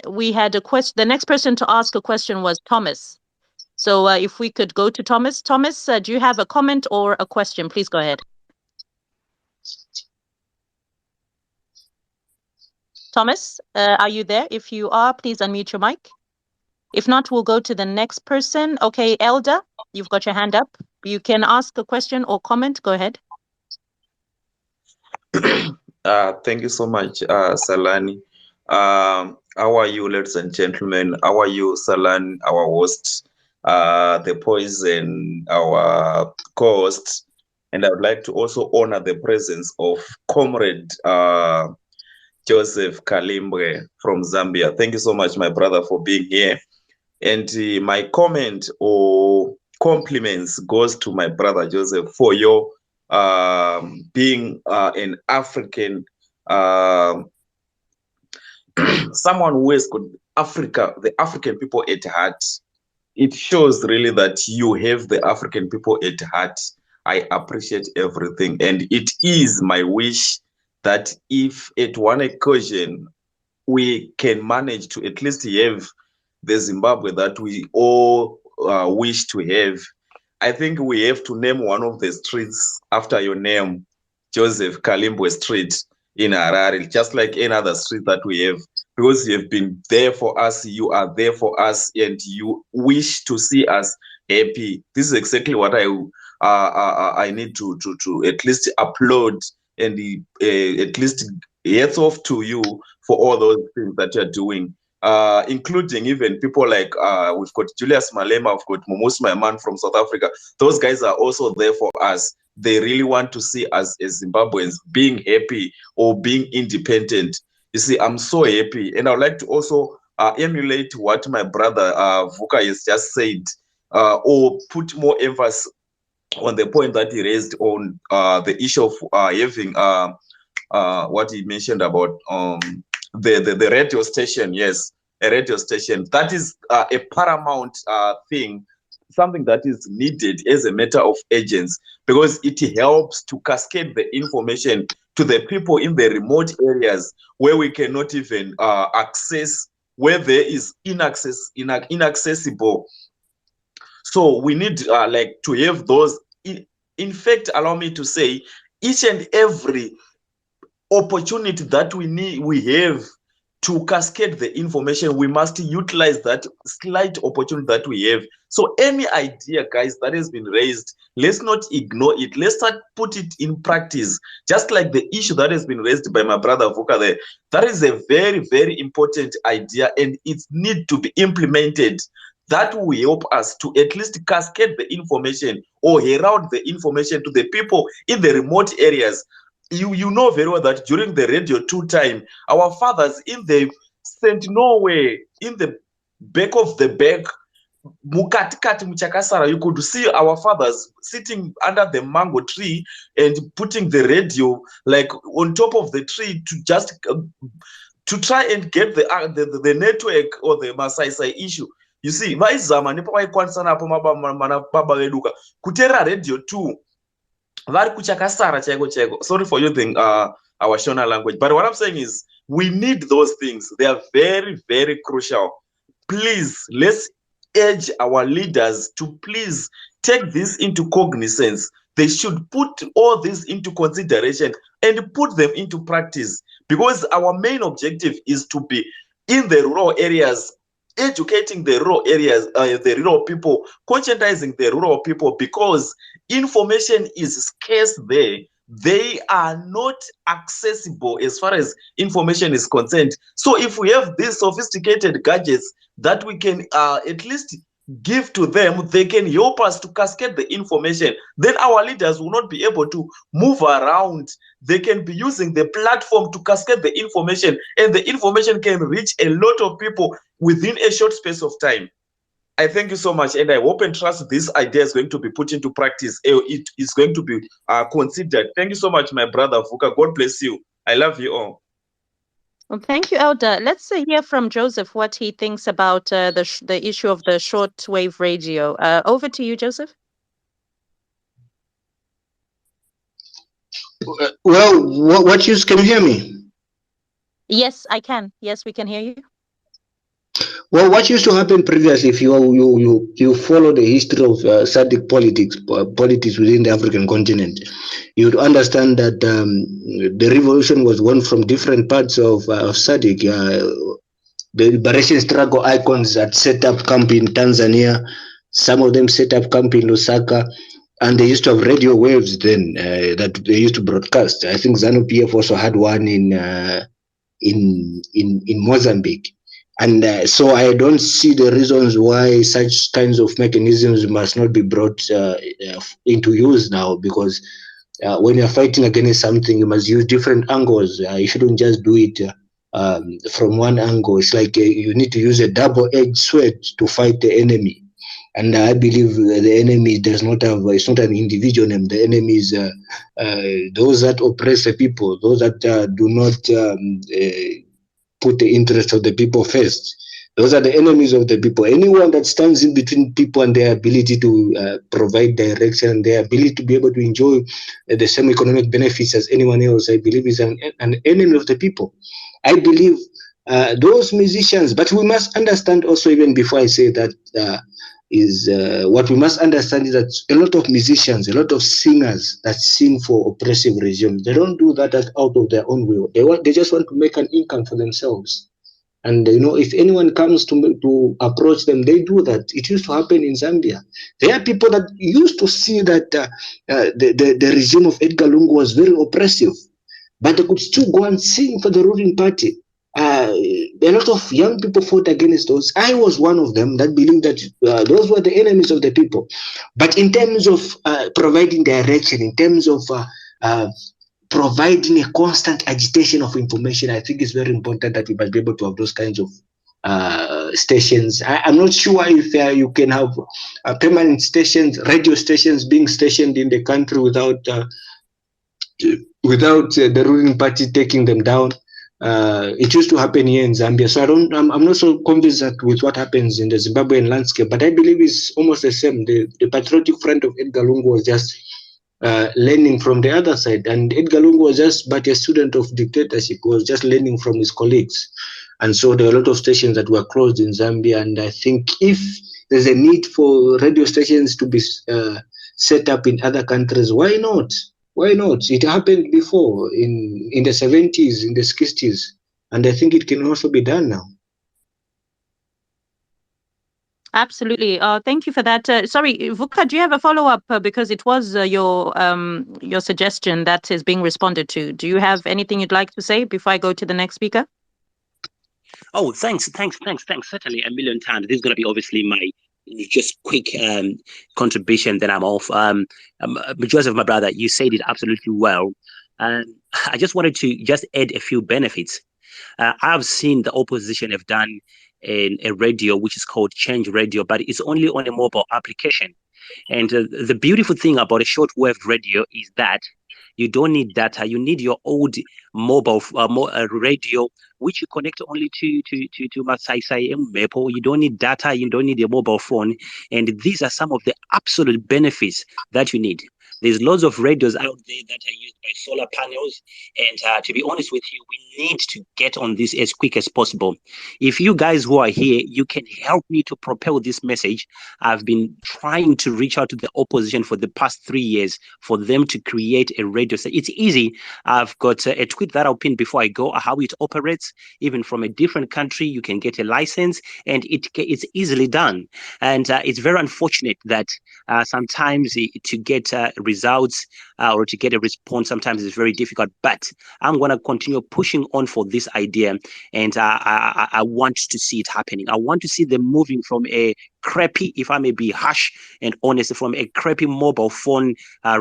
we had a question. The next person to ask a question was Thomas. So if we could go to Thomas. Thomas, do you have a comment or a question? Please go ahead. Thomas, are you there? If you are, please unmute your mic. If not, we'll go to the next person. Okay, Elder, you've got your hand up. You can ask a question or comment. Go ahead. Thank you so much, Salani. How are you, ladies and gentlemen? How are you, Salani, our host, the Poison, our co-host? And I would like to also honor the presence of Comrade Joseph Kalimbre from Zambia. Thank you so much, my brother, for being here. And my comment or compliments goes to my brother Joseph for your being an African, someone who has got Africa, the African people at heart. It shows really that you have the African people at heart. I appreciate everything, and it is my wish that if at one occasion we can manage to at least have the Zimbabwe that we all wish to have, I think we have to name one of the streets after your name, Joseph Kalimbwe Street in Harare, just like any other street that we have, because you have been there for us, you are there for us, and you wish to see us happy. This is exactly what I need to at least applaud and at least hats off to you for all those things that you're doing. Including even people like we've got Julius Malema, we've got Momus, my man from South Africa. Those guys are also there for us. They really want to see us as Zimbabweans being happy or being independent. You see, I'm so happy, and I would like to also emulate what my brother Vuka has just said, or put more emphasis on the point that he raised on the issue of having what he mentioned about the radio station. Yes, a radio station. That is a paramount thing, something that is needed as a matter of urgency, because it helps to cascade the information to the people in the remote areas where we cannot even access, where there is inaccessible. So we need like to have those. In fact, allow me to say, each and every opportunity that we have to cascade the information, we must utilize that slight opportunity that we have. So any idea, guys, that has been raised, let's not ignore it. Let's start put it in practice. Just like the issue that has been raised by my brother Vuka there, that is a very, very important idea, and it needs to be implemented. That will help us to at least cascade the information or herald the information to the people in the remote areas. You know very well that during the Radio 2 time, our fathers in the St. Norway, in the back of the back, Mukatikati Muchakasara, you could see our fathers sitting under the mango tree and putting the radio like on top of the tree to just to try and get the network or the Masai issue. You see, vaizama nepawaikwanisana apo baba veduka kutera Radio 2 vari kuchakasara chaiko. Sorry for using our Shona language, but what I'm saying is we need those things. They are very, very crucial. Please, let's urge our leaders to please take this into cognizance. They should put all this into consideration and put them into practice, because our main objective is to be in the rural areas educating the rural areas, the rural people, conscientizing the rural people, because information is scarce there. They are not accessible as far as information is concerned. So if we have these sophisticated gadgets that we can at least give to them, they can help us to cascade the information. Then our leaders will not be able to move around. They can be using the platform to cascade the information, and the information can reach a lot of people within a short space of time. I thank you so much, and I hope and trust this idea is going to be put into practice. It is going to be considered. Thank you so much, my brother Vuka. God bless you. I love you all. Well, thank you, Elder. Let's hear from Joseph what he thinks about the issue of the shortwave radio. Over to you, Joseph. Well, what use? Can you hear me? Yes, I can. Yes, we can hear you. Well, what used to happen previously, if you follow the history of SADC politics within the African continent, you'd understand that the revolution was won from different parts of SADC. The liberation struggle icons had set up camp in Tanzania. Some of them set up camp in Lusaka, and they used to have radio waves then that they used to broadcast. I think Zanu PF also had one in Mozambique. And so I don't see the reasons why such kinds of mechanisms must not be brought into use now, because when you're fighting against something, you must use different angles. You shouldn't just do it from one angle. It's like you need to use a double-edged sword to fight the enemy. And I believe the enemy does not have, it's not an individual name. The enemy is those that oppress the people, those that do not put the interest of the people first. Those are the enemies of the people. Anyone that stands in between people and their ability to provide direction and their ability to be able to enjoy the same economic benefits as anyone else, I believe is an enemy of the people. I believe those musicians, but we must understand also, even before I say that, what we must understand is that a lot of musicians, a lot of singers that sing for oppressive regimes, they don't do that out of their own will. They just want to make an income for themselves. And if anyone comes to approach them, they do that. It used to happen in Zambia. There are people that used to see that the regime of Edgar Lungu was very oppressive, but they could still go and sing for the ruling party. A lot of young people fought against those. I was one of them that believed that those were the enemies of the people. But in terms of providing direction, in terms of providing a constant agitation of information, I think it's very important that we must be able to have those kinds of stations. I'm not sure if you can have permanent stations, radio stations being stationed in the country without the ruling party taking them down. It used to happen here in Zambia, so I'm not so convinced that with what happens in the Zimbabwean landscape, but I believe it's almost the same. The patriotic front of Edgar Lungu was just learning from the other side, and Edgar Lungu was just but a student of dictatorship, was just learning from his colleagues. And so there are a lot of stations that were closed in Zambia, and I think if there's a need for radio stations to be set up in other countries, why not? Why not? It happened before in the 70s, in the 60s, and I think it can also be done now. Absolutely. Thank you for that. Sorry, Vuka, do you have a follow-up? Because it was your suggestion that is being responded to. Do you have anything you'd like to say before I go to the next speaker? Oh, thanks. Certainly a million times. This is going to be obviously my just quick contribution, then I'm off. Joseph, my brother, you said it absolutely well. I just wanted to just add a few benefits. I've seen the opposition have done a radio which is called Change Radio, but it's only on a mobile application. And the beautiful thing about a shortwave radio is that you don't need data. You need your old mobile radio, which you connect only to Masai Maple. You don't need data. You don't need a mobile phone. And these are some of the absolute benefits that you need. There's loads of radios out there that are used by solar panels. And to be honest with you, we need to get on this as quick as possible. If you guys who are here, you can help me to propel this message. I've been trying to reach out to the opposition for the past 3 years for them to create a radio station. It's easy. I've got a tweet that I'll pin before I go, how it operates. Even from a different country, you can get a license, and it's easily done. And it's very unfortunate that sometimes to get results or to get a response sometimes is very difficult. But I'm going to continue pushing on for this idea, and I want to see it happening. I want to see them moving from a crappy, if I may be harsh and honest, from a crappy mobile phone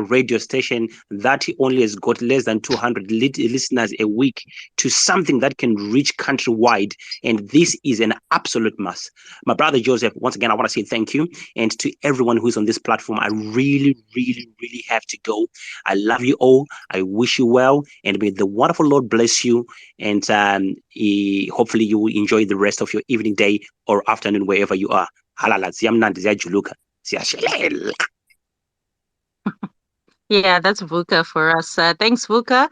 radio station that only has got less than 200 listeners a week to something that can reach countrywide. And this is an absolute must. My brother Joseph, once again, I want to say thank you. And to everyone who's on this platform, I really, really, really have to go. I love you all. I wish you well. And may the wonderful Lord bless you. And hopefully you will enjoy the rest of your evening, day, or afternoon, wherever you are. Halala, ziyamnandi, ziyajuluka, ziyashelela. Yeah, that's VUCA for us. Thanks, VUCA.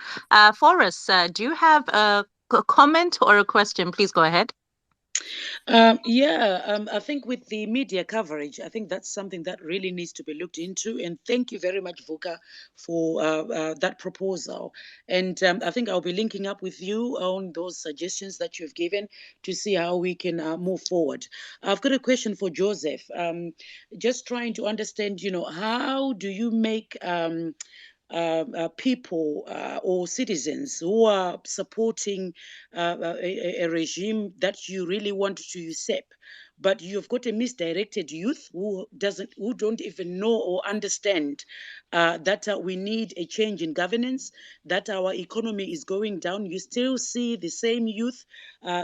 Forrest, do you have a comment or a question? Please go ahead. I think with the media coverage, I think that's something that really needs to be looked into. And thank you very much, VUCA, for that proposal. And I think I'll be linking up with you on those suggestions that you've given to see how we can move forward. I've got a question for Joseph. Just trying to understand, how do you make people or citizens who are supporting a regime that you really want to usurp, but you've got a misdirected youth who don't even know or understand that we need a change in governance, that our economy is going down. You still see the same youth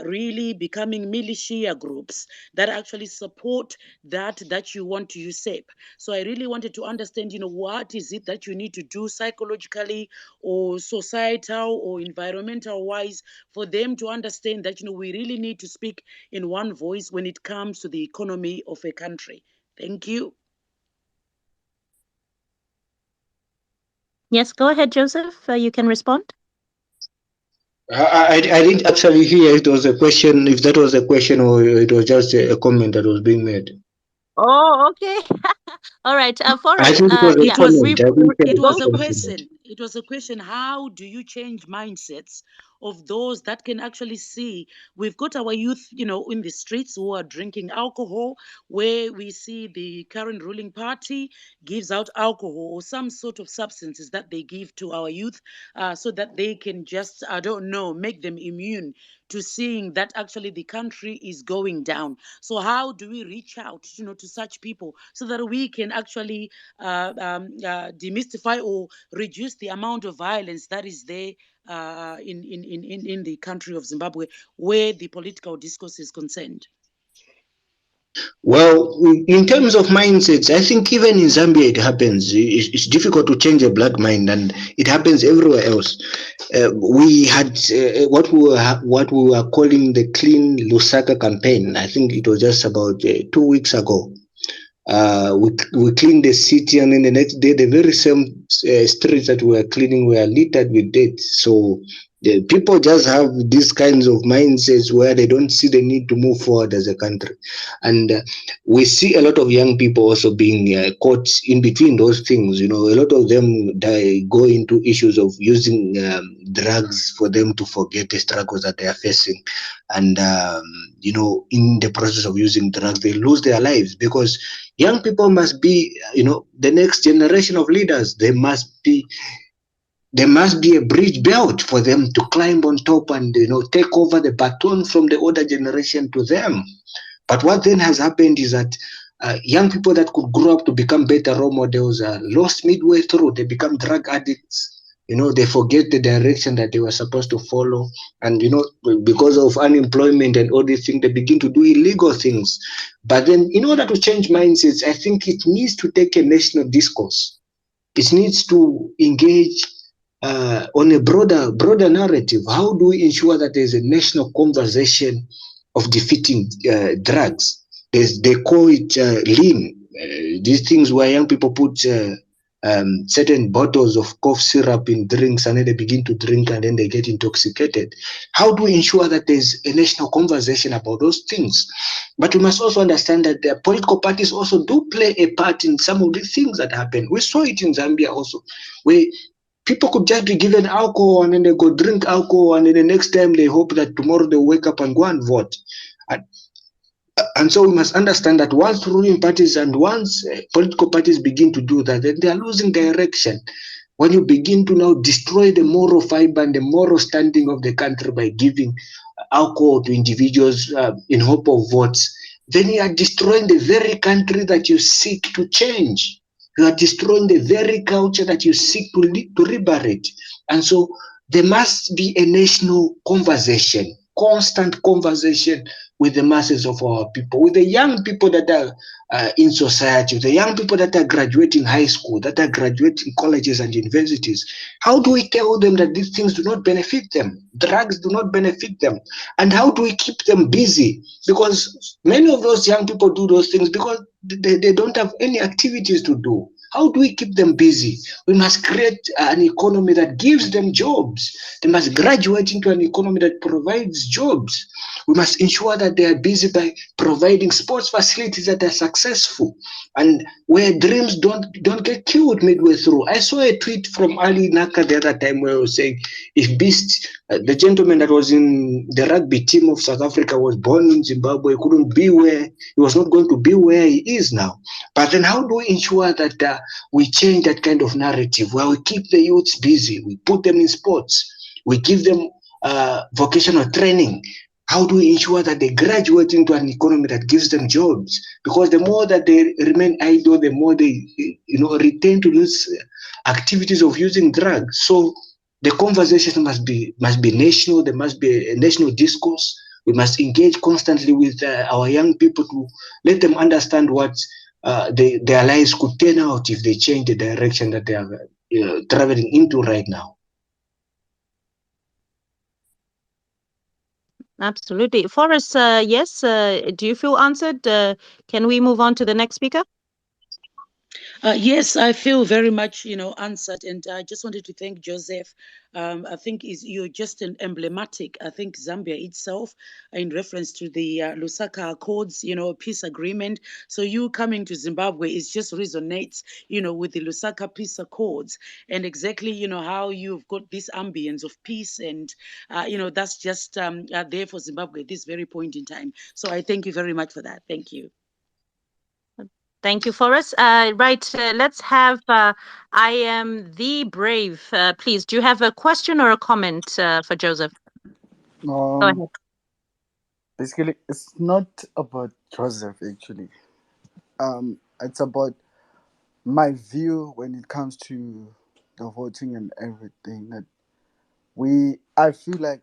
really becoming militia groups that actually support that you want to usurp. So I really wanted to understand, what is it that you need to do psychologically or societal or environmental wise for them to understand that, we really need to speak in one voice when it comes to the economy of a country. Thank you. Yes, go ahead, Joseph. You can respond. I didn't actually hear it was a question, if that was a question or it was just a comment that was being made. Oh, okay. All right. Forrest, I think it was a comment. It was a question. It was a question. How do you change mindsets of those that can actually see? We've got our youth, in the streets who are drinking alcohol, where we see the current ruling party gives out alcohol or some sort of substances that they give to our youth so that they can just, I don't know, make them immune to seeing that actually the country is going down. So how do we reach out, to such people so that we can actually demystify or reduce the amount of violence that is there in the country of Zimbabwe, where the political discourse is concerned? Well, in terms of mindsets, I think even in Zambia it happens. It's difficult to change a black mind, and it happens everywhere else. We had what we were calling the Clean Lusaka campaign. I think it was just about 2 weeks ago. We cleaned the city, and then the next day, the very same streets that we were cleaning were littered with dirt. So the people just have these kinds of mindsets where they don't see the need to move forward as a country. And we see a lot of young people also being caught in between those things. A lot of them go into issues of using drugs for them to forget the struggles that they are facing. And, in the process of using drugs, they lose their lives, because young people must be, the next generation of leaders. There must be a bridge built for them to climb on top and take over the baton from the older generation to them. But what then has happened is that young people that could grow up to become better role models are lost midway through. They become drug addicts. They forget the direction that they were supposed to follow. And, because of unemployment and all these things, they begin to do illegal things. But then in order to change mindsets, I think it needs to take a national discourse. It needs to engage on a broader narrative. How do we ensure that there's a national conversation of defeating drugs? They call it lean. These things where young people put certain bottles of cough syrup in drinks, and then they begin to drink and then they get intoxicated. How do we ensure that there's a national conversation about those things? But we must also understand that the political parties also do play a part in some of the things that happen. We saw it in Zambia also, where people could just be given alcohol and then they go drink alcohol, and then the next time they hope that tomorrow they'll wake up and go and vote. And so we must understand that once ruling parties and once political parties begin to do that, then they are losing direction. When you begin to now destroy the moral fiber and the moral standing of the country by giving alcohol to individuals in hope of votes, then you are destroying the very country that you seek to change. You are destroying the very culture that you seek to liberate. And so there must be a national conversation, constant conversation with the masses of our people, with the young people that are in society, with the young people that are graduating high school, that are graduating colleges and universities. How do we tell them that these things do not benefit them? Drugs do not benefit them. And how do we keep them busy? Because many of those young people do those things because they don't have any activities to do. How do we keep them busy? We must create an economy that gives them jobs. They must graduate into an economy that provides jobs. We must ensure that they are busy by providing sports facilities that are successful and where dreams don't get killed midway through. I saw a tweet from Ali Naka the other time where he was saying, if Beast, the gentleman that was in the rugby team of South Africa, was born in Zimbabwe, couldn't be where he was not going to be where he is now. But then how do we ensure that we change that kind of narrative where we keep the youths busy, we put them in sports, we give them vocational training? How do we ensure that they graduate into an economy that gives them jobs? Because the more that they remain idle, the more they return to these activities of using drugs. So the conversation must be national. There must be a national discourse. We must engage constantly with our young people to let them understand what their lives could turn out if they change the direction that they are traveling into right now. Absolutely. Forrest, yes, do you feel answered? Can we move on to the next speaker? Yes, I feel very much, answered. And I just wanted to thank Joseph. I think you're just an emblematic. I think Zambia itself, in reference to the Lusaka Accords, peace agreement. So you coming to Zimbabwe is just resonates, with the Lusaka peace accords and exactly, how you've got this ambience of peace and, that's just there for Zimbabwe at this very point in time. So I thank you very much for that. Thank you. Thank you, Forrest. Right, let's have I Am the Brave. Please, do you have a question or a comment for Joseph? Go ahead. Basically, it's not about Joseph, actually. It's about my view when it comes to the voting and everything. That I feel like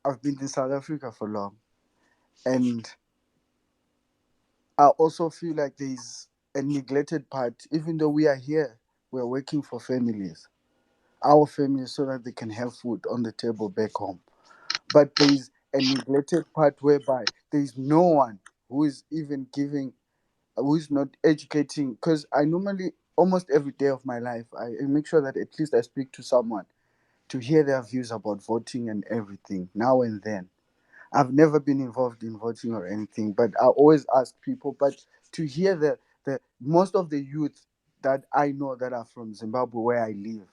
I've been in South Africa for long, and I also feel like there's a neglected part. Even though we are here, we're working for families, our families, so that they can have food on the table back home. But there's a neglected part whereby there's no one who is even giving, who is not educating. Because I normally, almost every day of my life, I make sure that at least I speak to someone to hear their views about voting and everything now and then. I've never been involved in voting or anything, but I always ask people. But to hear the most of the youth that I know that are from Zimbabwe, where I live,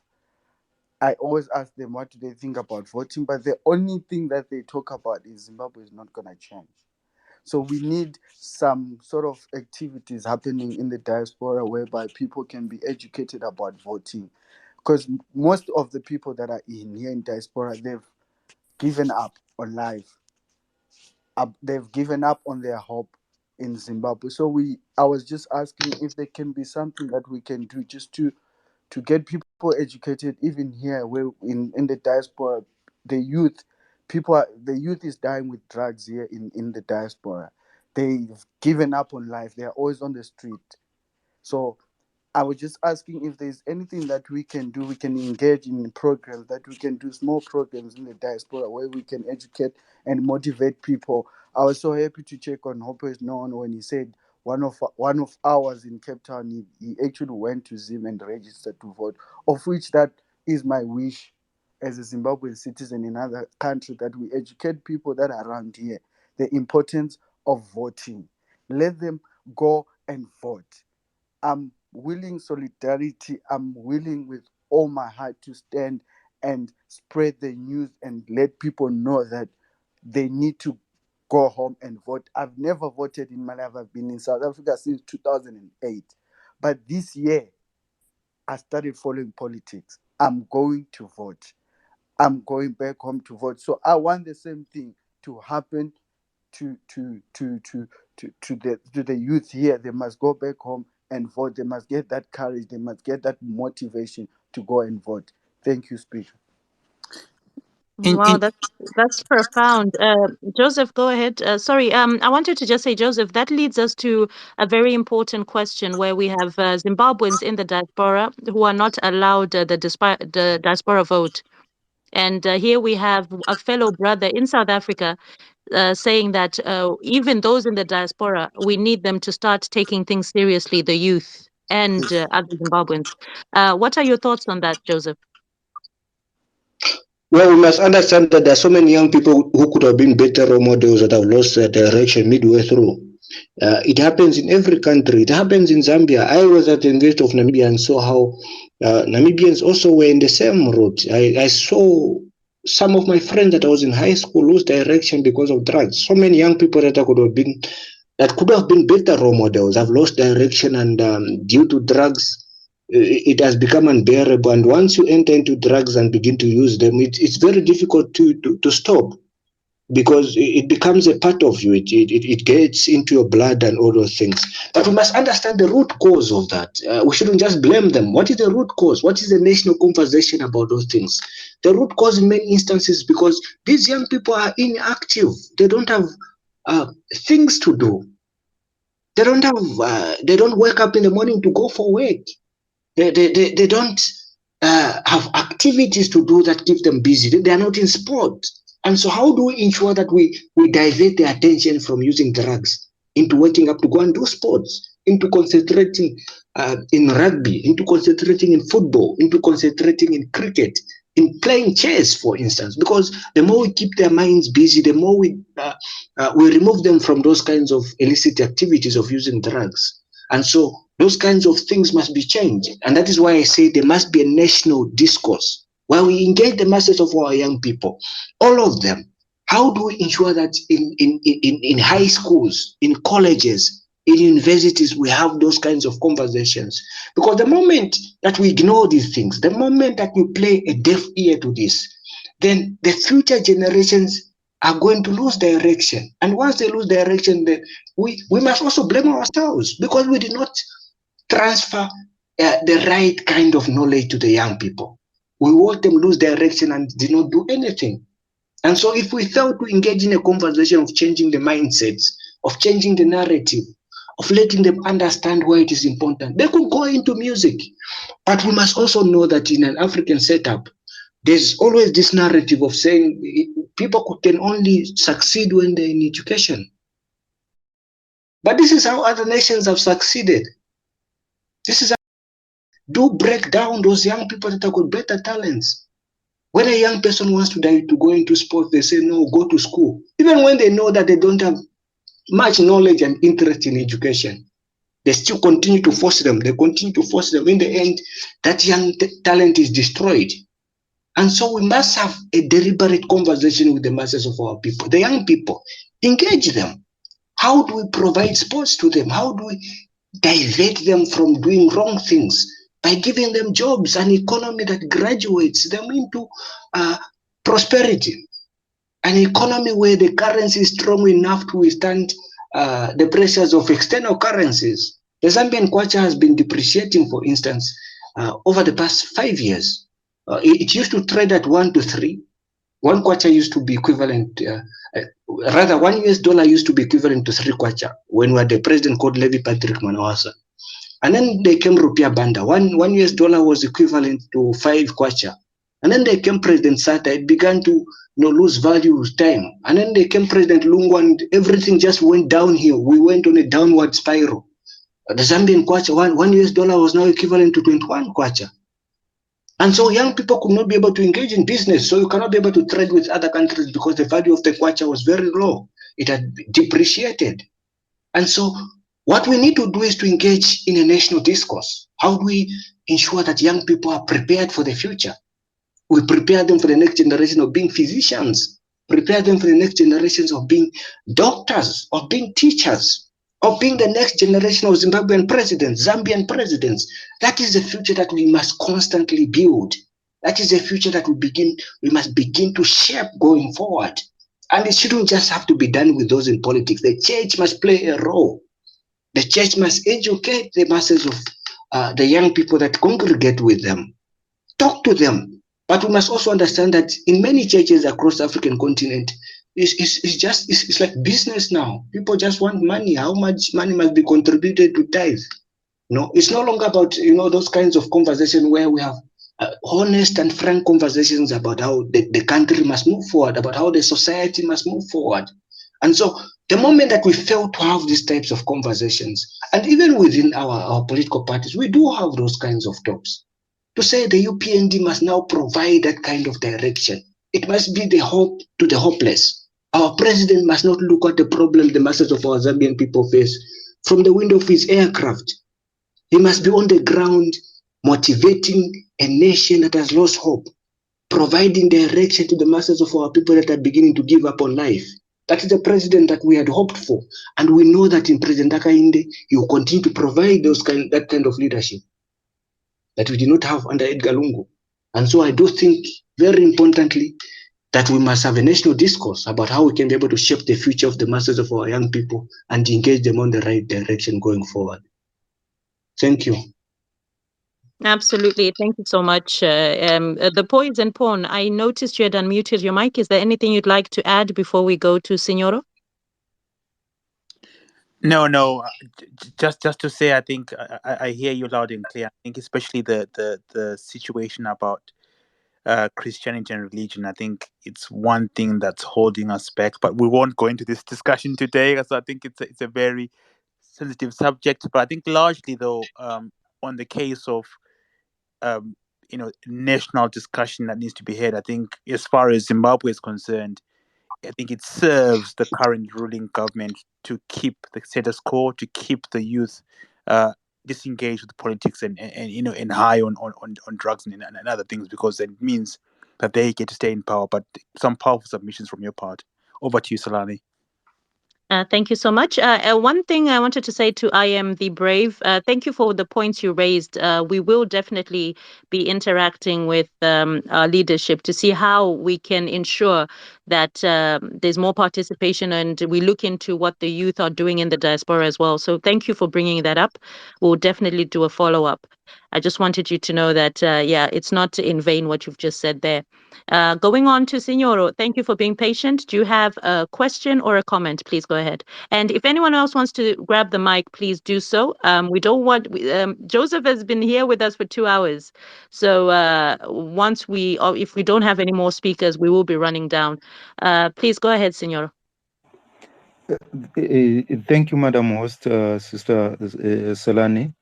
I always ask them what do they think about voting. But the only thing that they talk about is Zimbabwe is not going to change. So we need some sort of activities happening in the diaspora whereby people can be educated about voting. Because most of the people that are in here in diaspora, they've given up on life. They've given up on their hope in Zimbabwe. So I was just asking if there can be something that we can do just to get people educated, even here where in the diaspora, the youth is dying with drugs here in the diaspora. They've given up on life. They're always on the street. So I was just asking if there's anything that we can do. We can engage in programs, that we can do small programs in the diaspora where we can educate and motivate people. I was so happy to check on Hopper's Known when he said one of ours in Cape Town, he actually went to Zim and registered to vote, of which that is my wish as a Zimbabwean citizen in another country, that we educate people that are around here the importance of voting. Let them go and vote. I'm willing solidarity. I'm willing with all my heart to stand and spread the news and let people know that they need to go home and vote. I've never voted in my life. I've been in South Africa since 2008. But this year, I started following politics. I'm going to vote. I'm going back home to vote. So I want the same thing to happen to the youth here. They must go back home and vote. They must get that courage. They must get that motivation to go and vote. Thank you, Speaker. Wow, that's profound. Joseph, go ahead. Sorry, I wanted to just say, Joseph, that leads us to a very important question where we have Zimbabweans in the diaspora who are not allowed the diaspora vote. And here we have a fellow brother in South Africa saying that even those in the diaspora, we need them to start taking things seriously, the youth and other Zimbabweans. What are your thoughts on that, Joseph? Well, we must understand that there are so many young people who could have been better role models that have lost their direction midway through. It happens in every country. It happens in Zambia. I was at the University of Namibia and saw how Namibians also were in the same route. I saw some of my friends that I was in high school lose direction because of drugs. So many young people that could have been better role models have lost direction, and due to drugs, it has become unbearable. And once you enter into drugs and begin to use them, it's very difficult to stop, because it becomes a part of you. It gets into your blood and all those things. But we must understand the root cause of that. We shouldn't just blame them. What is the root cause? What is the national conversation about those things? The root cause in many instances, because these young people are inactive. They don't have things to do. They don't have. They don't wake up in the morning to go for work. They don't have activities to do that keep them busy. They are not in sport. And so how do we ensure that we divert their attention from using drugs into waking up to go and do sports, into concentrating in rugby, into concentrating in football, into concentrating in cricket, in playing chess, for instance? Because the more we keep their minds busy, the more we remove them from those kinds of illicit activities of using drugs. And so those kinds of things must be changed. And that is why I say there must be a national discourse where we engage the masses of our young people, all of them. How do we ensure that in high schools, in colleges, in universities, we have those kinds of conversations? Because the moment that we ignore these things, the moment that we play a deaf ear to this, then the future generations are going to lose direction. And once they lose direction, then we must also blame ourselves, because we did not transfer the right kind of knowledge to the young people. We watched them lose direction and did not do anything. And so if we fail to engage in a conversation of changing the mindsets, of changing the narrative, of letting them understand why it is important, they could go into music. But we must also know that in an African setup, there's always this narrative of saying people can only succeed when they're in education. But this is how other nations have succeeded. This is how do break down those young people that have got better talents. When a young person wants to go into sport, they say, no, go to school. Even when they know that they don't have much knowledge and interest in education, they still continue to force them. They continue to force them. In the end, that young talent is destroyed. And so we must have a deliberate conversation with the masses of our people, the young people, engage them. How do we provide sports to them? How do we divert them from doing wrong things? By giving them jobs, an economy that graduates them into prosperity, an economy where the currency is strong enough to withstand the pressures of external currencies. The Zambian kwacha has been depreciating, for instance, over the past 5 years. It used to trade at 1 to 3. One kwacha used to be equivalent, rather $1 US used to be equivalent to 3 kwacha when we had the president called Levi Patrick Manawasa. And then they came Rupiah Banda. $1 US was equivalent to 5 kwacha. And then they came President Sata, it began to lose value with time. And then they came President Lungu, and everything just went downhill. We went on a downward spiral. The Zambian kwacha, one US dollar was now equivalent to 21 kwacha. And so young people could not be able to engage in business. So you cannot be able to trade with other countries because the value of the kwacha was very low. It had depreciated. And so what we need to do is to engage in a national discourse. How do we ensure that young people are prepared for the future? We prepare them for the next generation of being physicians, prepare them for the next generations of being doctors, of being teachers, of being the next generation of Zimbabwean presidents, Zambian presidents. That is the future that we must constantly build. That is the future that we must begin to shape going forward. And it shouldn't just have to be done with those in politics. The church must play a role. The church must educate the masses of the young people that congregate with them. Talk to them. But we must also understand that in many churches across the African continent, it's like business now. People just want money. How much money must be contributed to tithe? It's no longer about those kinds of conversation where we have honest and frank conversations about how the country must move forward, about how the society must move forward. And so the moment that we fail to have these types of conversations, and even within our political parties, we do have those kinds of talks. To say the UPND must now provide that kind of direction. It must be the hope to the hopeless. Our president must not look at the problem the masses of our Zambian people face from the window of his aircraft. He must be on the ground motivating a nation that has lost hope, providing direction to the masses of our people that are beginning to give up on life. That is the president that we had hoped for. And we know that in President Hakainde, he will continue to provide that kind of leadership that we did not have under Edgar Lungu. And so I do think, very importantly, that we must have a national discourse about how we can be able to shape the future of the masses of our young people and engage them on the right direction going forward. Thank you. Absolutely. Thank you so much. The Poison Pawn, I noticed you had unmuted your mic. Is there anything you'd like to add before we go to Signoro? No. Just to say, I think I hear you loud and clear. I think especially the situation about Christianity and religion. I think it's one thing that's holding us back. But we won't go into this discussion today, so I think it's a very sensitive subject. But I think largely, though, on the case of national discussion that needs to be had, I think as far as Zimbabwe is concerned, I think it serves the current ruling government to keep the status quo, to keep the youth disengaged with politics and high on drugs and other things, because it means that they get to stay in power. But some powerful submissions from your part. Over to you, Salani. Thank you so much. One thing I wanted to say to I Am the Brave, thank you for the points you raised. We will definitely be interacting with our leadership to see how we can ensure that there's more participation, and we look into what the youth are doing in the diaspora as well. So thank you for bringing that up. We'll definitely do a follow-up. I just wanted you to know that, it's not in vain what you've just said there. Going on to Signoro, thank you for being patient. Do you have a question or a comment? Please go ahead. And if anyone else wants to grab the mic, please do so. We don't want, Joseph has been here with us for 2 hours. So if we don't have any more speakers, we will be running down. Please go ahead, Signoro. Thank you, Madam Host, Sister Selani.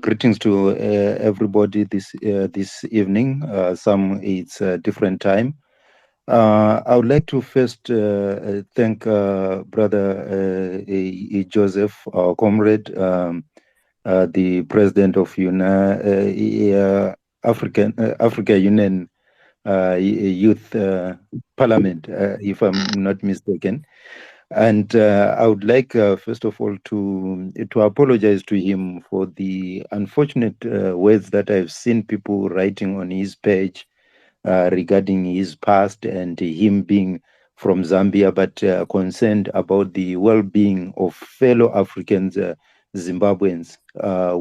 Greetings to everybody this evening. Some it's a different time. I would like to first thank Brother Joseph, our comrade, the President of Africa Union Youth Parliament, if I'm not mistaken. And I would like, first of all, to apologize to him for the unfortunate words that I've seen people writing on his page regarding his past and him being from Zambia, but concerned about the well-being of fellow Africans, Zimbabweans,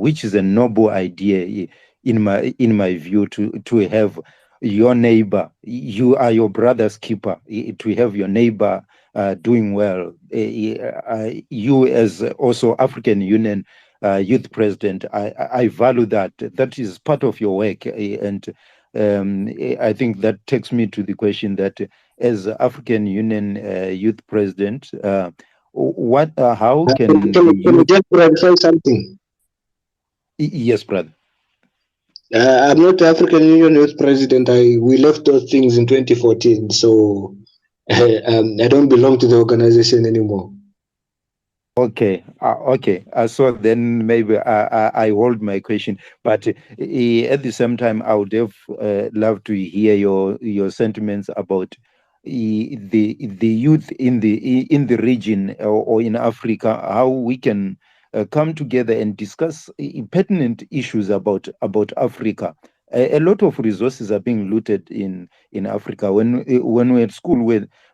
which is a noble idea in my view, to have your neighbor, you are your brother's keeper, to have your neighbor doing well. You as also African Union youth president. I value that. That is part of your work, and I think that takes me to the question that as African Union youth president, how can the Can I youth? just clarify something? Yes, brother. I'm not the African Union Youth President. We left those things in 2014, so I don't belong to the organization anymore. Okay, okay. So then maybe I hold my question, but at the same time, I would have loved to hear your sentiments about the youth in the region or in Africa, how we can come together and discuss pertinent issues about Africa. A lot of resources are being looted in Africa. When we're at school,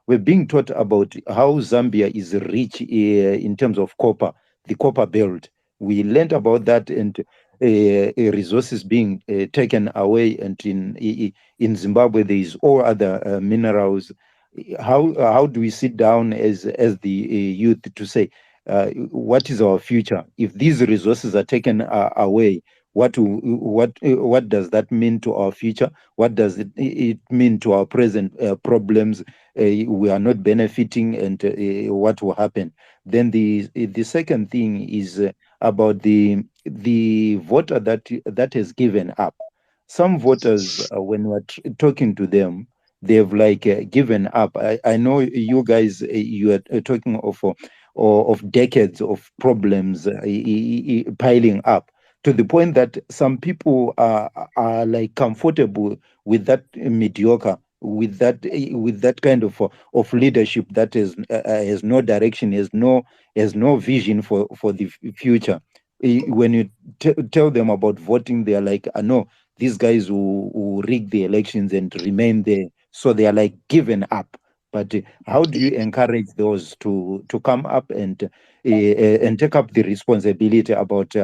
we're being taught about how Zambia is rich in terms of copper, the copper belt. We learned about that, and resources being taken away. And in Zimbabwe, there is all other minerals. How do we sit down as the youth to say what is our future if these resources are taken away? What does that mean to our future? What does it mean to our present problems? We are not benefiting, and what will happen? Then the second thing is about the voter that has given up. Some voters, when we're talking to them, they've like given up. I know you guys, you are talking of decades of problems piling up, to the point that some people are like comfortable with that mediocre, with that kind of leadership that has no direction, has no vision for the future. When you tell them about voting, they are like, no, these guys who rig the elections and remain there, so they are like given up. But how do you encourage those to come up and take up the responsibility about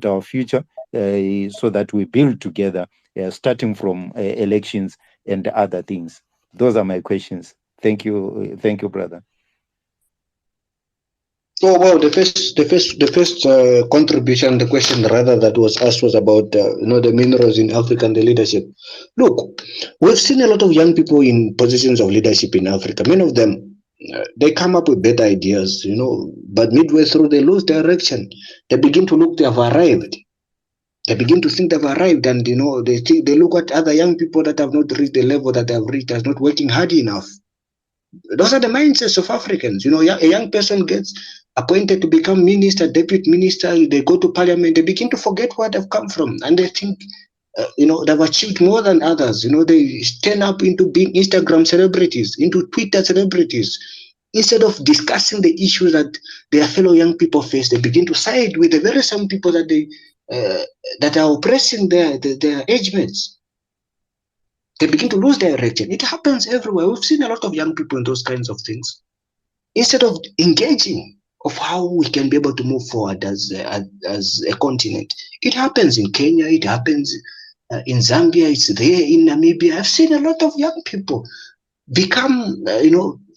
our future, so that we build together, starting from elections and other things? Those are my questions. Thank you, brother. Oh well, the first contribution, the question rather that was asked was about the minerals in Africa and the leadership. Look, we've seen a lot of young people in positions of leadership in Africa. Many of them they come up with better ideas, but midway through they lose direction. They begin to look they have arrived. They begin to think they've arrived, and they look at other young people that have not reached the level that they have reached as not working hard enough. Those are the mindsets of Africans. A young person gets appointed to become minister, deputy minister, they go to parliament, they begin to forget where they've come from, and they think they've achieved more than others. They stand up into being Instagram celebrities, into Twitter celebrities. Instead of discussing the issues that their fellow young people face, they begin to side with the very same people that are oppressing their age mates. They begin to lose direction. It happens everywhere. We've seen a lot of young people in those kinds of things. Instead of engaging of how we can be able to move forward as a continent. It happens in Kenya. It happens in Zambia. It's there in Namibia. I've seen a lot of young people become,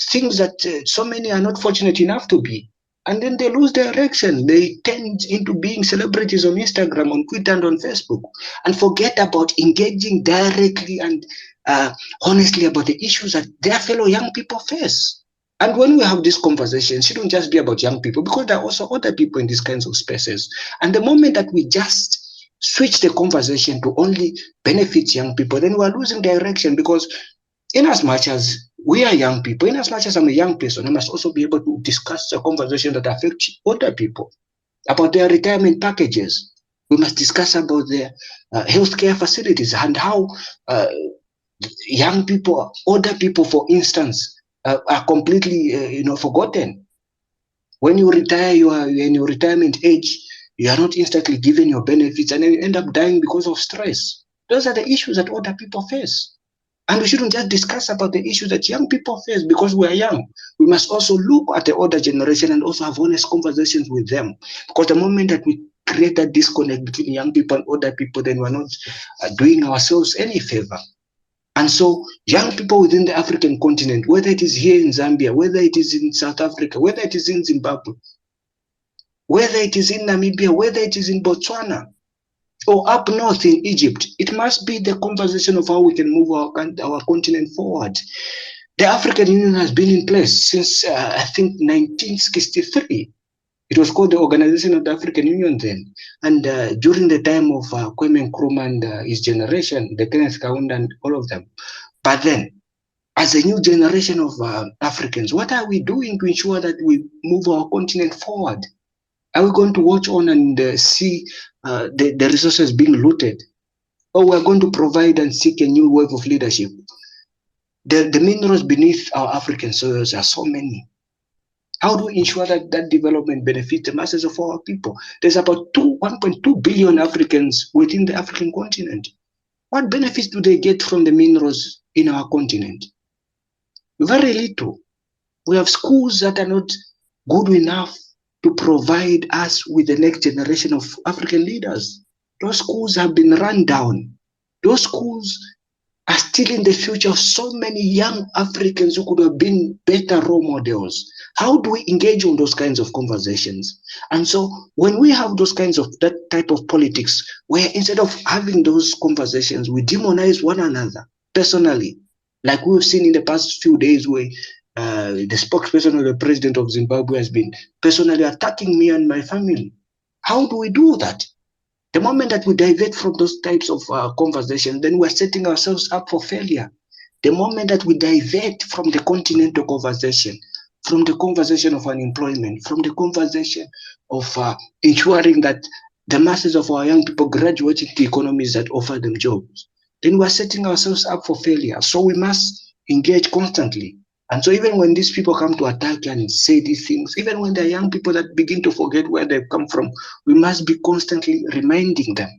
things that so many are not fortunate enough to be. And then they lose direction. They tend into being celebrities on Instagram, on Twitter, and on Facebook, and forget about engaging directly and honestly about the issues that their fellow young people face. And when we have these conversations, it shouldn't just be about young people, because there are also other people in these kinds of spaces. And the moment that we just switch the conversation to only benefit young people, then we're losing direction. Because in as much as we are young people, in as much as I'm a young person, I must also be able to discuss a conversation that affects older people, about their retirement packages. We must discuss about their healthcare facilities and how young people, older people, for instance, are completely forgotten. When you retire, you are in your retirement age, you are not instantly given your benefits, and then you end up dying because of stress. Those are the issues that older people face. And we shouldn't just discuss about the issues that young people face because we are young. We must also look at the older generation and also have honest conversations with them. Because the moment that we create that disconnect between young people and older people, then we're not doing ourselves any favor. And so young people within the African continent, whether it is here in Zambia, whether it is in South Africa, whether it is in Zimbabwe, whether it is in Namibia, whether it is in Botswana, or up north in Egypt. It must be the conversation of how we can move our continent forward. The African Union has been in place since, I think, 1963. It was called the Organization of the African Union then. And during the time of Kwame Nkrumah and his generation, the Kenneth Kaunda and all of them. But then, as a new generation of Africans, what are we doing to ensure that we move our continent forward? Are we going to watch on and see the resources being looted? Or we're going to provide and seek a new wave of leadership? The minerals beneath our African soils are so many. How do we ensure that that development benefits the masses of our people? There's about 1.2 billion Africans within the African continent. What benefits do they get from the minerals in our continent? Very little. We have schools that are not good enough to provide us with the next generation of African leaders. Those schools have been run down. Those schools are still in the future of so many young Africans who could have been better role models. How do we engage on those kinds of conversations? And so when we have those kinds of that type of politics, where instead of having those conversations, we demonize one another personally, like we've seen in the past few days where the spokesperson of the president of Zimbabwe has been personally attacking me and my family. How do we do that? The moment that we divert from those types of conversations, then we're setting ourselves up for failure. The moment that we divert from the continental conversation, from the conversation of unemployment, from the conversation of ensuring that the masses of our young people graduate into economies that offer them jobs, then we're setting ourselves up for failure. So we must engage constantly. And so even when these people come to attack and say these things, even when they're young people that begin to forget where they've come from, we must be constantly reminding them.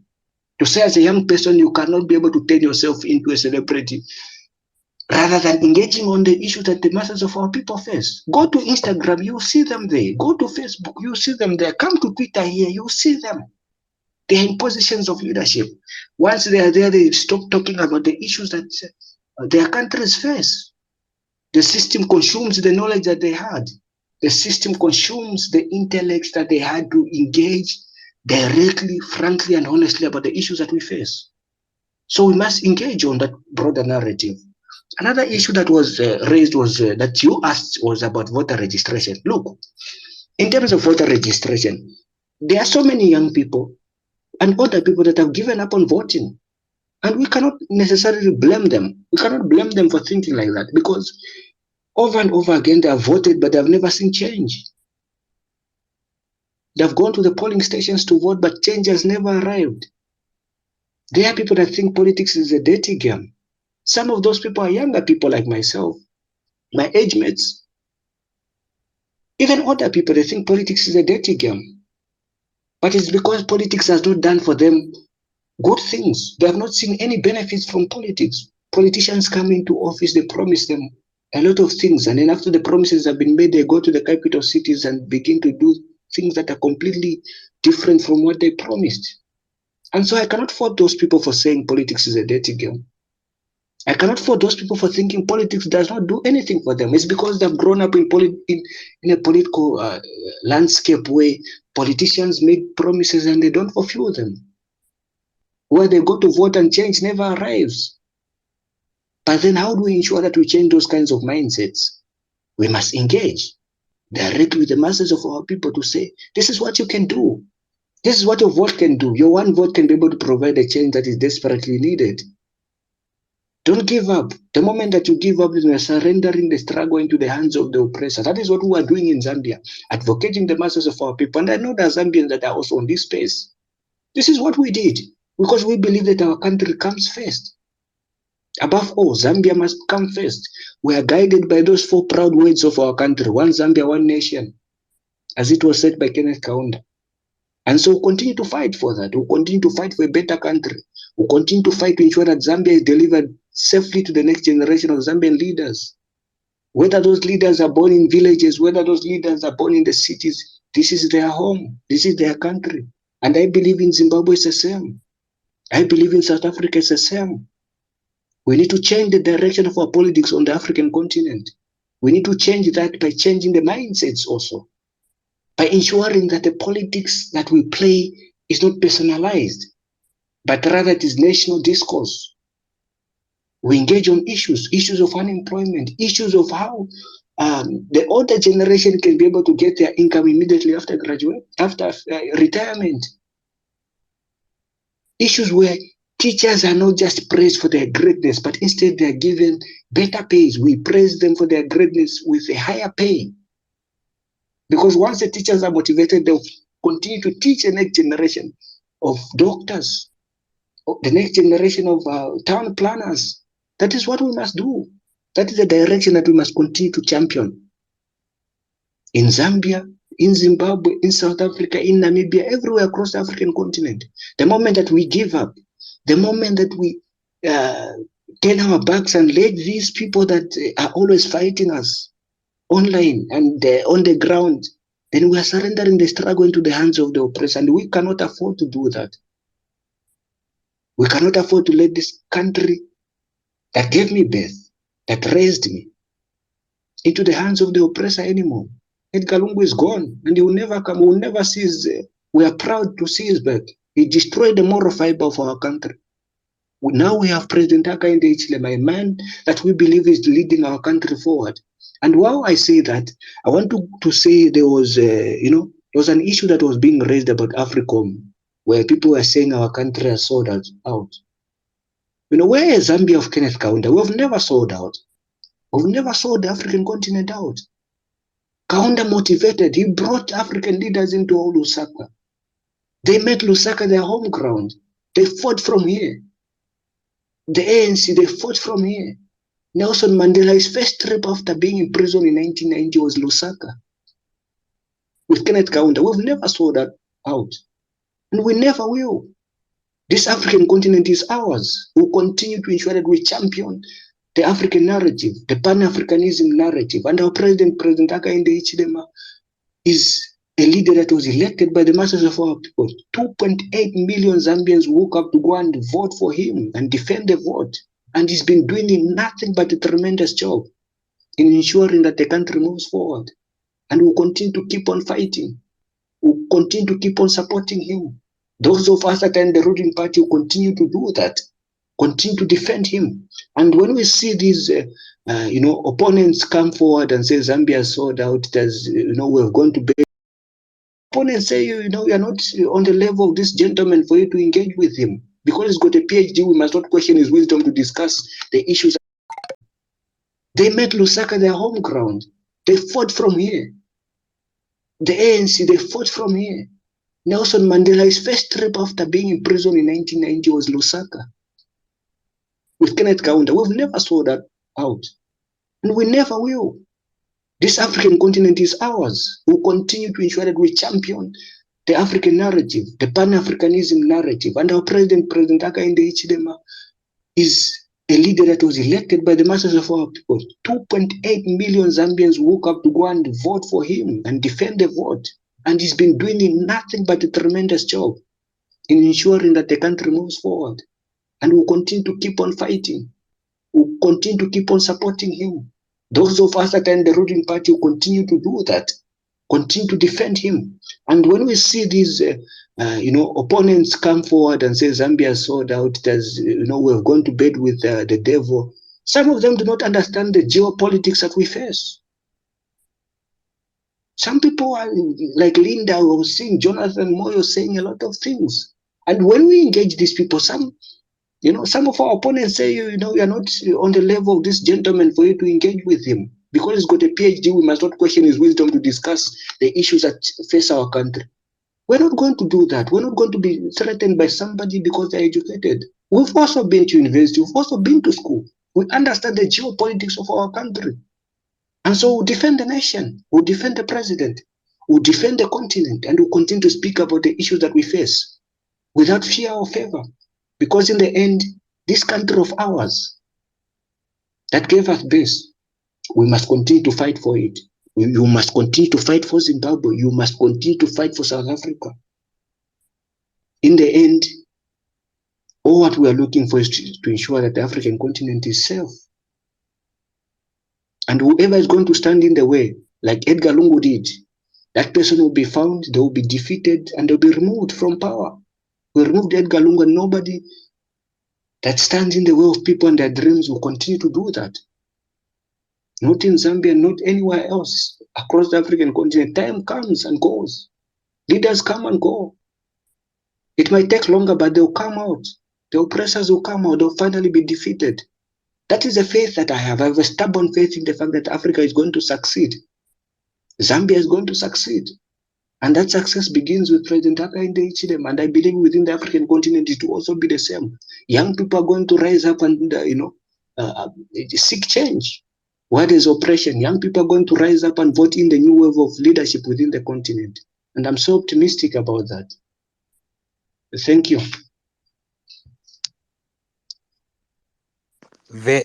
To say as a young person, you cannot be able to turn yourself into a celebrity, rather than engaging on the issues that the masses of our people face. Go to Instagram, you see them there. Go to Facebook, you see them there. Come to Twitter here, you see them. They're in positions of leadership. Once they are there, they stop talking about the issues that their countries face. The system consumes the knowledge that they had. The system consumes the intellect that they had to engage directly, frankly, and honestly about the issues that we face. So we must engage on that broader narrative. Another issue that was raised was that you asked was about voter registration. Look, in terms of voter registration, there are so many young people and older people that have given up on voting. And we cannot necessarily blame them. We cannot blame them for thinking like that, because over and over again they have voted, but they have never seen change. They have gone to the polling stations to vote, but change has never arrived. There are people that think politics is a dirty game. Some of those people are younger people like myself, my age mates. Even older people, they think politics is a dirty game. But it's because politics has not done for them good things. They have not seen any benefits from politics. Politicians come into office, they promise them a lot of things, and then after the promises have been made, they go to the capital cities and begin to do things that are completely different from what they promised. And so I cannot fault those people for saying politics is a dirty game. I cannot fault those people for thinking politics does not do anything for them. It's because they've grown up in a political landscape where politicians make promises and they don't fulfill them. Where they go to vote and change never arrives. But then how do we ensure that we change those kinds of mindsets? We must engage directly with the masses of our people to say, this is what you can do. This is what your vote can do. Your one vote can be able to provide a change that is desperately needed. Don't give up. The moment that you give up, you are surrendering the struggle into the hands of the oppressor. That is what we are doing in Zambia, advocating the masses of our people. And I know there are Zambians that are also on this space. This is what we did, because we believe that our country comes first. Above all, Zambia must come first. We are guided by those 4 proud words of our country: one Zambia, one nation, as it was said by Kenneth Kaunda. And so we'll continue to fight for that. We'll continue to fight for a better country. We'll continue to fight to ensure that Zambia is delivered safely to the next generation of Zambian leaders. Whether those leaders are born in villages, whether those leaders are born in the cities, this is their home. This is their country. And I believe in Zimbabwe it's the same. I believe in South Africa it's the same. We need to change the direction of our politics on the African continent. We need to change that by changing the mindsets also. by ensuring that the politics that we play is not personalized, but rather it is national discourse. We engage on issues of unemployment, issues of how the older generation can be able to get their income immediately after retirement. Issues where teachers are not just praised for their greatness, but instead they are given better pays. We praise them for their greatness with a higher pay. Because once the teachers are motivated, they'll continue to teach the next generation of doctors, the next generation of town planners. That is what we must do. That is the direction that we must continue to champion. In Zambia, in Zimbabwe, in South Africa, in Namibia, everywhere across the African continent. The moment that we give up, the moment that we turn our backs and let these people that are always fighting us online and on the ground, then we are surrendering the struggle into the hands of the oppressed, and we cannot afford to do that. We cannot afford to let this country that gave me birth, that raised me, into the hands of the oppressor anymore. Edgar Lungu is gone, and he will never come. We will never see his. We are proud to see his birth. He destroyed the moral fiber of our country. Now we have President Hakainde Hichilema, a man that we believe is leading our country forward. And while I say that, I want to say there was, there was an issue that was being raised about AFRICOM, where people were saying our country has sold out. Where is Zambia of Kenneth Kaunda? We've never sold out. We've never sold the African continent out. Kaunda motivated. He brought African leaders into all Lusaka. They made Lusaka their home ground. They fought from here. The ANC, they fought from here. Nelson Mandela's first trip after being in prison in 1990 was Lusaka. With Kenneth Kaunda, we've never sold that out. And we never will. This African continent is ours. We'll continue to ensure that we champion the African narrative, the Pan-Africanism narrative. And our President Hakainde Hichilema, is a leader that was elected by the masses of our people. 2.8 million Zambians woke up to go and vote for him and defend the vote. And he's been doing nothing but a tremendous job in ensuring that the country moves forward. And we'll continue to keep on fighting. We'll continue to keep on supporting him. Those of us that are in the ruling party will continue to do that, continue to defend him. And when we see these, opponents come forward and say Zambia is sold out, we've gone to bed. Opponents say, you are not on the level of this gentleman for you to engage with him. Because he's got a PhD, we must not question his wisdom to discuss the issues. They made Lusaka their home ground. They fought from here. The ANC, they fought from here. Nelson Mandela's first trip after being in prison in 1990 was Lusaka. With Kenneth Kaunda, we've never sold that out. And we never will. This African continent is ours. We'll continue to ensure that we champion the African narrative, the Pan-Africanism narrative. And our President Hakainde Hichilema, is a leader that was elected by the masses of our people. 2.8 million Zambians woke up to go and vote for him and defend the vote. And he's been doing nothing but a tremendous job in ensuring that the country moves forward. And we'll continue to keep on fighting. We'll continue to keep on supporting him. Those of us that are in the ruling party will continue to do that, continue to defend him. And when we see these, opponents come forward and say Zambia is sold out, we've gone to bed with the devil, some of them do not understand the geopolitics that we face. Some people are like Linda, I was seeing Jonathan Moyo saying a lot of things. And when we engage these people, some of our opponents say, you are not on the level of this gentleman for you to engage with him. Because he's got a PhD, we must not question his wisdom to discuss the issues that face our country. We're not going to do that. We're not going to be threatened by somebody because they're educated. We've also been to university. We've also been to school. We understand the geopolitics of our country. And so we'll defend the nation. We'll defend the president. We'll defend the continent. And we'll continue to speak about the issues that we face without fear or favor. Because in the end, this country of ours that gave us birth, we must continue to fight for it. You must continue to fight for Zimbabwe. You must continue to fight for South Africa. In the end, all what we are looking for is to ensure that the African continent is safe. And whoever is going to stand in the way, like Edgar Lungu did, That person will be found, they will be defeated, and they'll be removed from power. We removed Edgar Lungu, and nobody that stands in the way of people and their dreams will continue to do that. Not in Zambia, not anywhere else across the African continent. Time comes and goes. Leaders come and go. It might take longer, but they'll come out. The oppressors will come out. They'll finally be defeated. That is the faith that I have. I have a stubborn faith in the fact that Africa is going to succeed. Zambia is going to succeed. And that success begins with President Hakainde Hichilema. And I believe within the African continent it will also be the same. Young people are going to rise up and, seek change. Where there's oppression, young people are going to rise up and vote in the new wave of leadership within the continent. And I'm so optimistic about that. Thank you. Very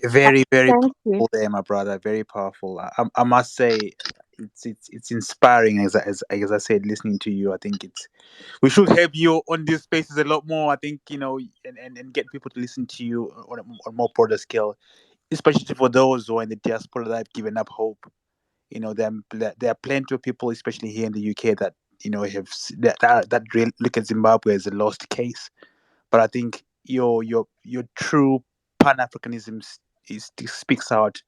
Thank you. powerful there, my brother. Very powerful. I must say, it's inspiring. As I said, listening to you, I think we should have you on these spaces a lot more. I think and get people to listen to you on a more broader scale, especially for those who are in the diaspora that have given up hope. There are plenty of people, especially here in the UK, that that really look at Zimbabwe as a lost case. But I think your true Pan Africanism speaks out.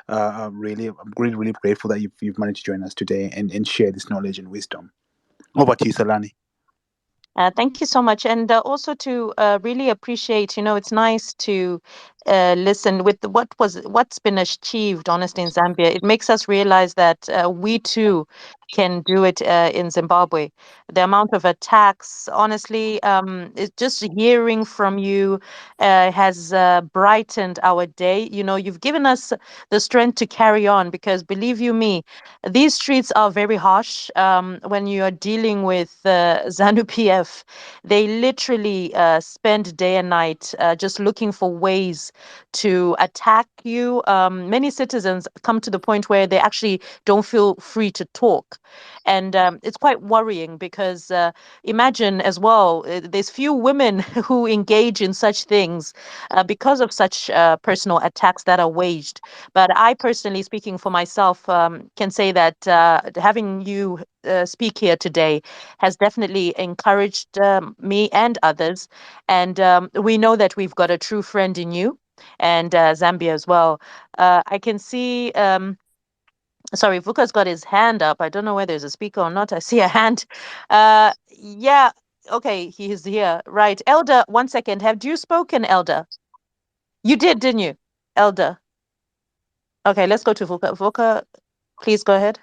Really, I'm really grateful that you've managed to join us today and share this knowledge and wisdom. Over to you, Salani. Thank you so much. And also to really appreciate, it's nice to listen with what's been achieved, honestly, in Zambia. It makes us realize that we too can do it in Zimbabwe. The amount of attacks, honestly, just hearing from you has brightened our day. You've given us the strength to carry on because believe you me, these streets are very harsh when you are dealing with Zanu PF. They literally spend day and night just looking for ways to attack you. Many citizens come to the point where they actually don't feel free to talk. And it's quite worrying because imagine as well, there's few women who engage in such things because of such personal attacks that are waged. But I personally, speaking for myself, can say that having you speak here today has definitely encouraged me and others. And we know that we've got a true friend in you and Zambia as well. I can see, sorry, Vuka's got his hand up. I don't know whether there's a speaker or not. I see a hand. Yeah, okay, he's here. Right. Elder, 1 second. Have you spoken, Elder? You did, didn't you, Elder? Okay, let's go to Vuka. Vuka, please go ahead.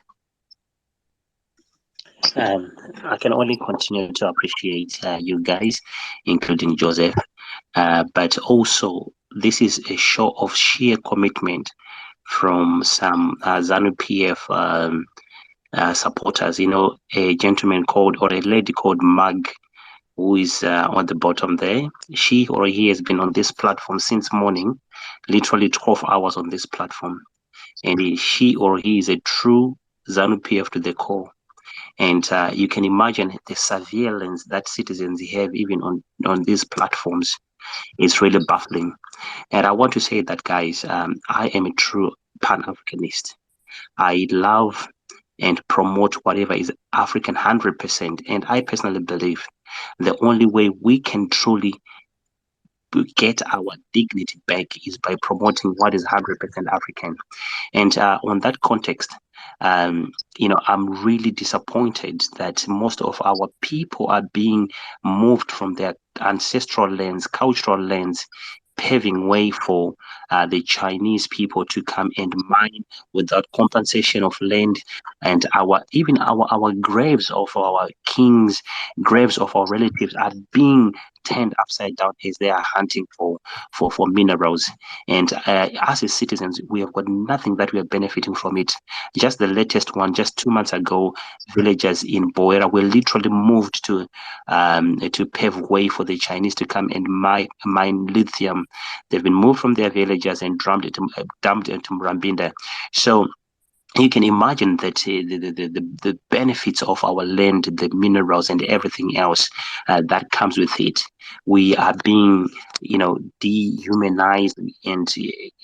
I can only continue to appreciate you guys, including Joseph. But also, this is a show of sheer commitment from some Zanu PF supporters. A gentleman called, or a lady called Mag, who is on the bottom there. She or he has been on this platform since morning, literally 12 hours on this platform. And she or he is a true Zanu PF to the core. And you can imagine the surveillance that citizens have even on these platforms is really baffling. And I want to say that, guys, I am a true Pan-Africanist. I love and promote whatever is African 100%. And I personally believe the only way we can truly get our dignity back is by promoting what is 100% African. And on that context, I'm really disappointed that most of our people are being moved from their ancestral lands, cultural lands, paving way for the Chinese people to come and mine without compensation of land, and our graves of our kings, graves of our relatives are being turned upside down as they are hunting for minerals. And as citizens, we have got nothing that we are benefiting from it. Just the latest one, just 2 months ago, villagers in Boera were literally moved to pave way for the Chinese to come and mine lithium. They've been moved from their villages and dumped into Murambinda. So you can imagine that the benefits of our land, the minerals and everything else that comes with it, we are being, dehumanized. And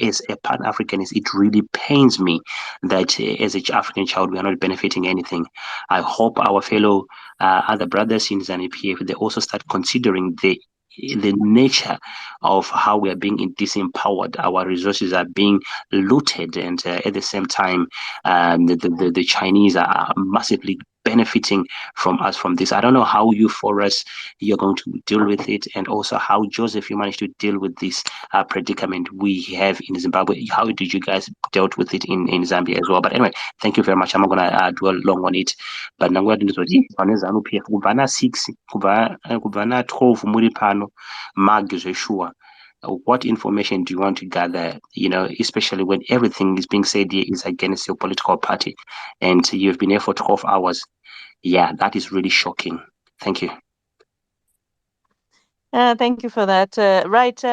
as a Pan-Africanist, it really pains me that as an African child, we are not benefiting anything. I hope our fellow other brothers in Zanu PF, they also start considering the nature of how we are being disempowered. Our resources are being looted, and at the same time, the Chinese are massively benefiting from us from this. I don't know how you, for us, you're going to deal with it, and also how, Joseph, you managed to deal with this predicament we have in Zimbabwe. How did you guys dealt with it in Zambia as well? But anyway, thank you very much. I'm not going to dwell long on it. But nangoya ndizoti pane Zanu PF kubva na 6 kubva na 12 muri pano magizveshuwa. What information do you want to gather, especially when everything is being said here is against your political party, and you've been here for 12 hours? Yeah, that is really shocking. Thank you. Thank you for that. Right.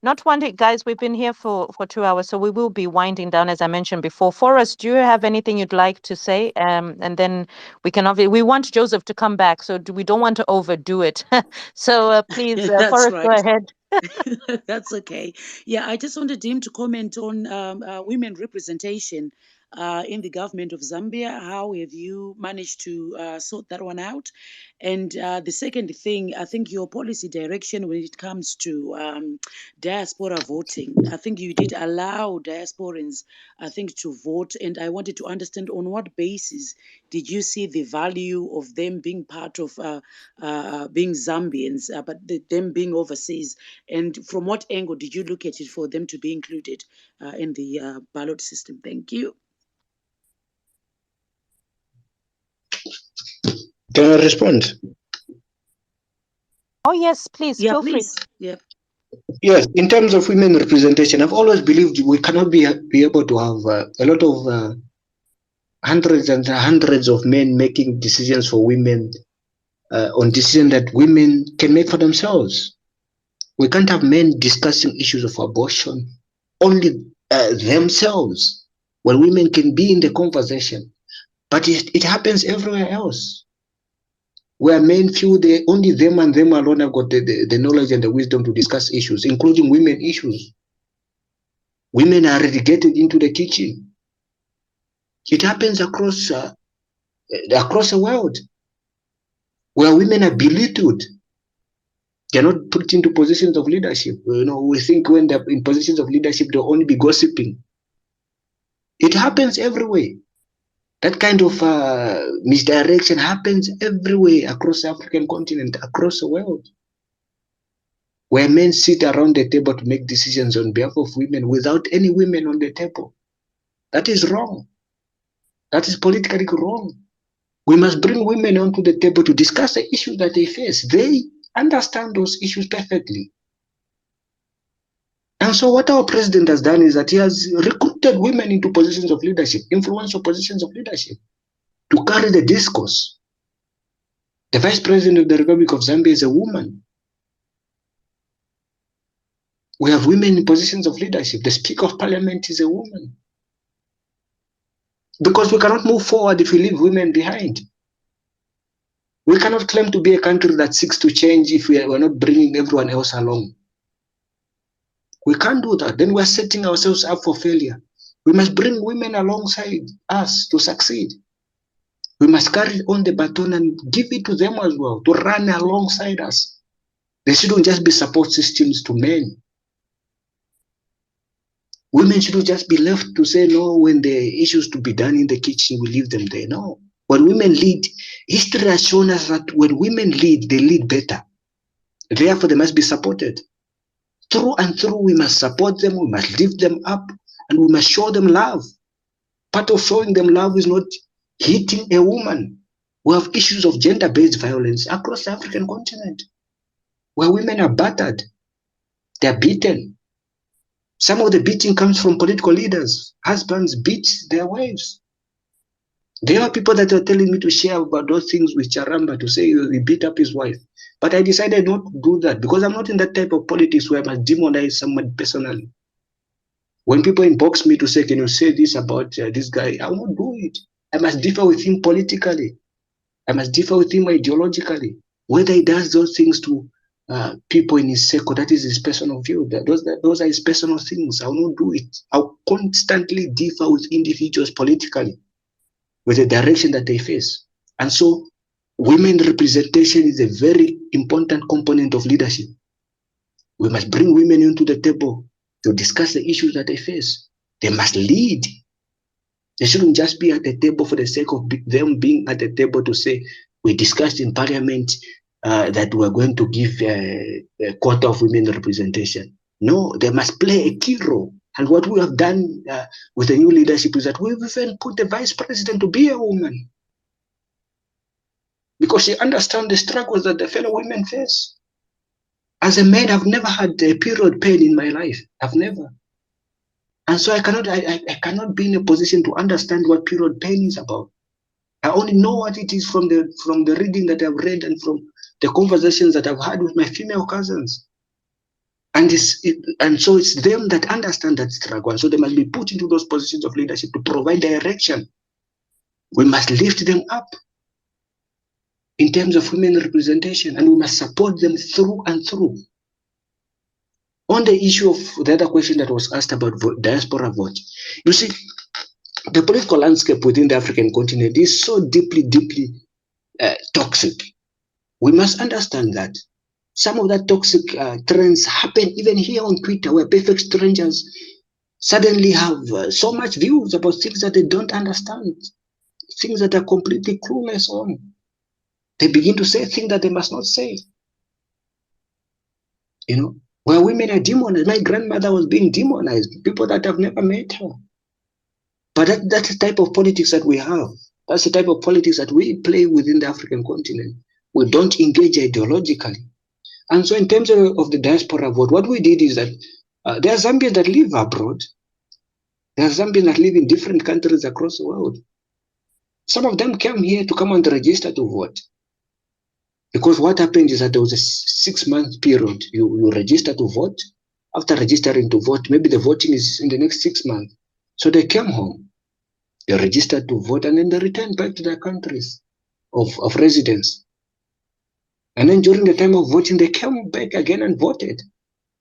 Not wondering, guys, we've been here for 2 hours, so we will be winding down, as I mentioned before. Forrest, do you have anything you'd like to say? And then we want Joseph to come back, so we don't want to overdo it. So please, Forrest, right. go ahead. That's okay. Yeah, I just wanted him to comment on women representation in the government of Zambia. How have you managed to sort that one out? And the second thing, I think your policy direction when it comes to diaspora voting, I think you did allow diasporans, I think, to vote. And I wanted to understand on what basis did you see the value of them being part of being Zambians, but them being overseas? And from what angle did you look at it for them to be included in the ballot system? Thank you. Can I respond? Oh, yes, please. Yeah, feel please. free. Yeah. Yes, in terms of women representation, I've always believed we cannot be able to have a lot of hundreds and hundreds of men making decisions for women on decisions that women can make for themselves. We can't have men discussing issues of abortion only themselves, when women can be in the conversation. But it happens everywhere else, where men feel only them and them alone have got the knowledge and the wisdom to discuss issues, including women issues. Women are relegated into the kitchen. It happens across the world, where women are belittled. They're not put into positions of leadership. We think when they're in positions of leadership, they'll only be gossiping. It happens everywhere. That kind of misdirection happens everywhere across the African continent, across the world, where men sit around the table to make decisions on behalf of women without any women on the table. That is wrong. That is politically wrong. We must bring women onto the table to discuss the issues that they face. They understand those issues perfectly. And so what our president has done is that he has recruited women into positions of leadership, influential positions of leadership, to carry the discourse. The Vice President of the Republic of Zambia is a woman. We have women in positions of leadership. The Speaker of Parliament is a woman. Because we cannot move forward if we leave women behind. We cannot claim to be a country that seeks to change if we're not bringing everyone else along. We can't do that. Then we're setting ourselves up for failure. We must bring women alongside us to succeed. We must carry on the baton and give it to them as well, to run alongside us. They shouldn't just be support systems to men. Women shouldn't just be left to say no when the issues to be done in the kitchen, we leave them there. No. When women lead, history has shown us that when women lead, they lead better. Therefore, they must be supported. Through and through, we must support them, we must lift them up, and we must show them love. Part of showing them love is not hitting a woman. We have issues of gender-based violence across the African continent, where women are battered, they're beaten. Some of the beating comes from political leaders. Husbands beat their wives. There are people that are telling me to share about those things with Charamba, to say he beat up his wife. But I decided not to do that because I'm not in that type of politics where I must demonize someone personally. When people inbox me to say, can you say this about this guy? I will not do it. I must differ with him politically. I must differ with him ideologically. Whether he does those things to people in his circle, that is his personal view. Those are his personal things. I will not do it. I'll constantly differ with individuals politically, with the direction that they face. And so women representation is a very important component of leadership. We must bring women into the table to discuss the issues that they face. They must lead. They shouldn't just be at the table for the sake of them being at the table to say, we discussed in parliament that we're going to give a quota of women representation. No, they must play a key role. And what we have done with the new leadership is that we've even put the vice president to be a woman, because she understands the struggles that the fellow women face. As a man, I've never had a period pain in my life. I've never. And so I cannot be in a position to understand what period pain is about. I only know what it is from the reading that I've read and from the conversations that I've had with my female cousins. And so it's them that understand that struggle. And so they must be put into those positions of leadership to provide direction. We must lift them up in terms of women representation, and we must support them through and through. On the issue of the other question that was asked about diaspora vote, you see, the political landscape within the African continent is so deeply toxic. We must understand that some of that toxic trends happen even here on Twitter, where perfect strangers suddenly have so much views about things that they don't understand, things that are completely clueless on. They begin to say things that they must not say. You know, where women are demonized. My grandmother was being demonized, people that have never met her. But that's the type of politics that we have. That's the type of politics that we play within the African continent. We don't engage ideologically. And so in terms of the diaspora vote, what we did is that there are Zambians that live abroad. There are Zambians that live in different countries across the world. Some of them came here to come and register to vote. Because what happened is that there was a 6-month period. You register to vote. After registering to vote, maybe the voting is in the next 6 months. So they came home. They registered to vote, and then they returned back to their countries of residence. And then during the time of voting, they came back again and voted.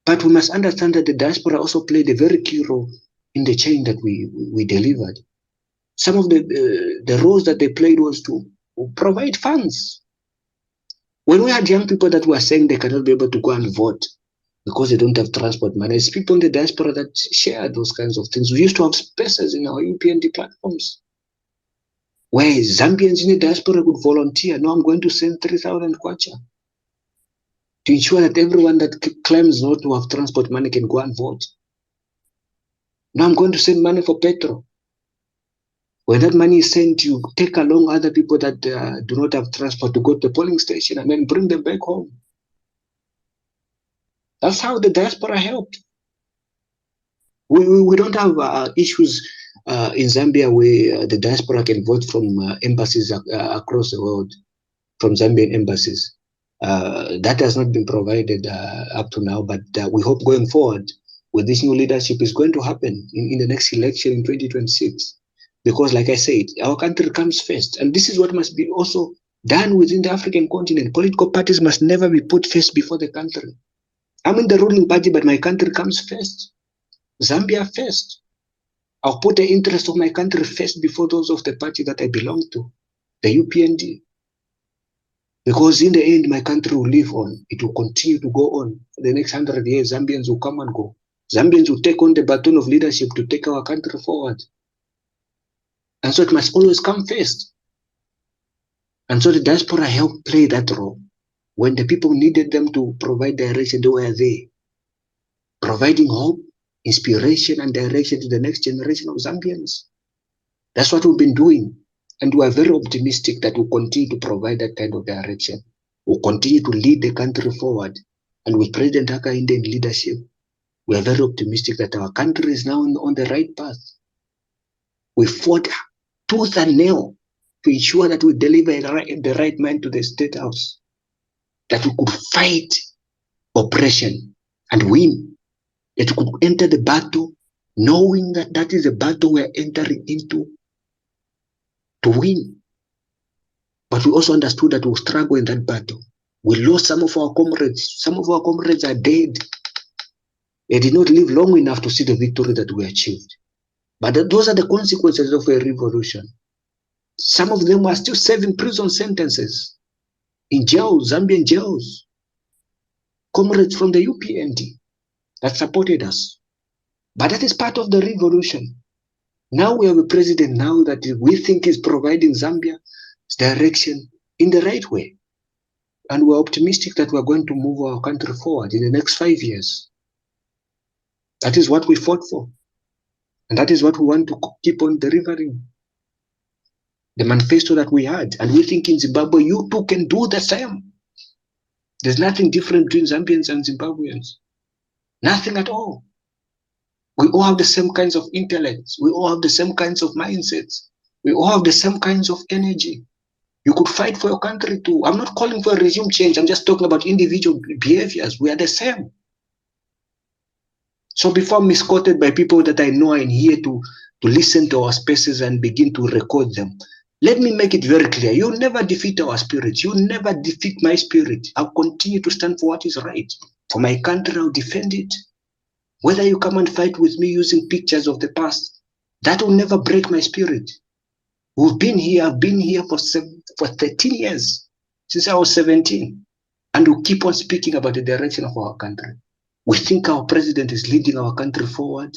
But we must understand that the diaspora also played a very key role in the change that we delivered. Some of the roles that they played was to provide funds. When we had young people that were saying they cannot be able to go and vote because they don't have transport money, it's people in the diaspora that share those kinds of things. We used to have spaces in our UPND platforms where Zambians in the diaspora could volunteer. Now I'm going to send 3,000 kwacha to ensure that everyone that claims not to have transport money can go and vote. Now I'm going to send money for petrol. When that money is sent, you take along other people that do not have transport to go to the polling station and then bring them back home. That's how the diaspora helped. We don't have issues in Zambia where the diaspora can vote from embassies across the world, from Zambian embassies. That has not been provided up to now, but we hope going forward with this new leadership is going to happen in the next election in 2026. Because like I said, our country comes first. And this is what must be also done within the African continent. Political parties must never be put first before the country. I'm in the ruling party, but my country comes first. Zambia first. I'll put the interest of my country first before those of the party that I belong to, the UPND. Because in the end, my country will live on. It will continue to go on. For the next 100 years, Zambians will come and go. Zambians will take on the baton of leadership to take our country forward. And so it must always come first. And so the diaspora helped play that role. When the people needed them to provide direction, they were there, providing hope, inspiration, and direction to the next generation of Zambians. That's what we've been doing. And we are very optimistic that we'll continue to provide that kind of direction. We'll continue to lead the country forward. And with President Hakainde in leadership, we are very optimistic that our country is now on the right path. We fought tooth and nail to ensure that we deliver the right man to the State House, that we could fight oppression and win, that we could enter the battle knowing that that is a battle we're entering into to win. But we also understood that we'll struggle in that battle. We lost some of our comrades. Some of our comrades are dead. They did not live long enough to see the victory that we achieved. But those are the consequences of a revolution. Some of them are still serving prison sentences in jails, Zambian jails. Comrades from the UPND that supported us. But that is part of the revolution. Now we have a president now that we think is providing Zambia's direction in the right way. And we're optimistic that we're going to move our country forward in the next 5 years. That is what we fought for. And that is what we want to keep on delivering. The manifesto that we had. And we think in Zimbabwe, you too can do the same. There's nothing different between Zambians and Zimbabweans. Nothing at all. We all have the same kinds of intellects. We all have the same kinds of mindsets. We all have the same kinds of energy. You could fight for your country too. I'm not calling for a regime change. I'm just talking about individual behaviors. We are the same. So before I'm misquoted by people that I know are in here to listen to our spaces and begin to record them, let me make it very clear. You'll never defeat our spirit. You'll never defeat my spirit. I'll continue to stand for what is right. For my country, I'll defend it. Whether you come and fight with me using pictures of the past, that will never break my spirit. We've been here, I've been here for 13 years, since I was 17. And we'll keep on speaking about the direction of our country. We think our president is leading our country forward.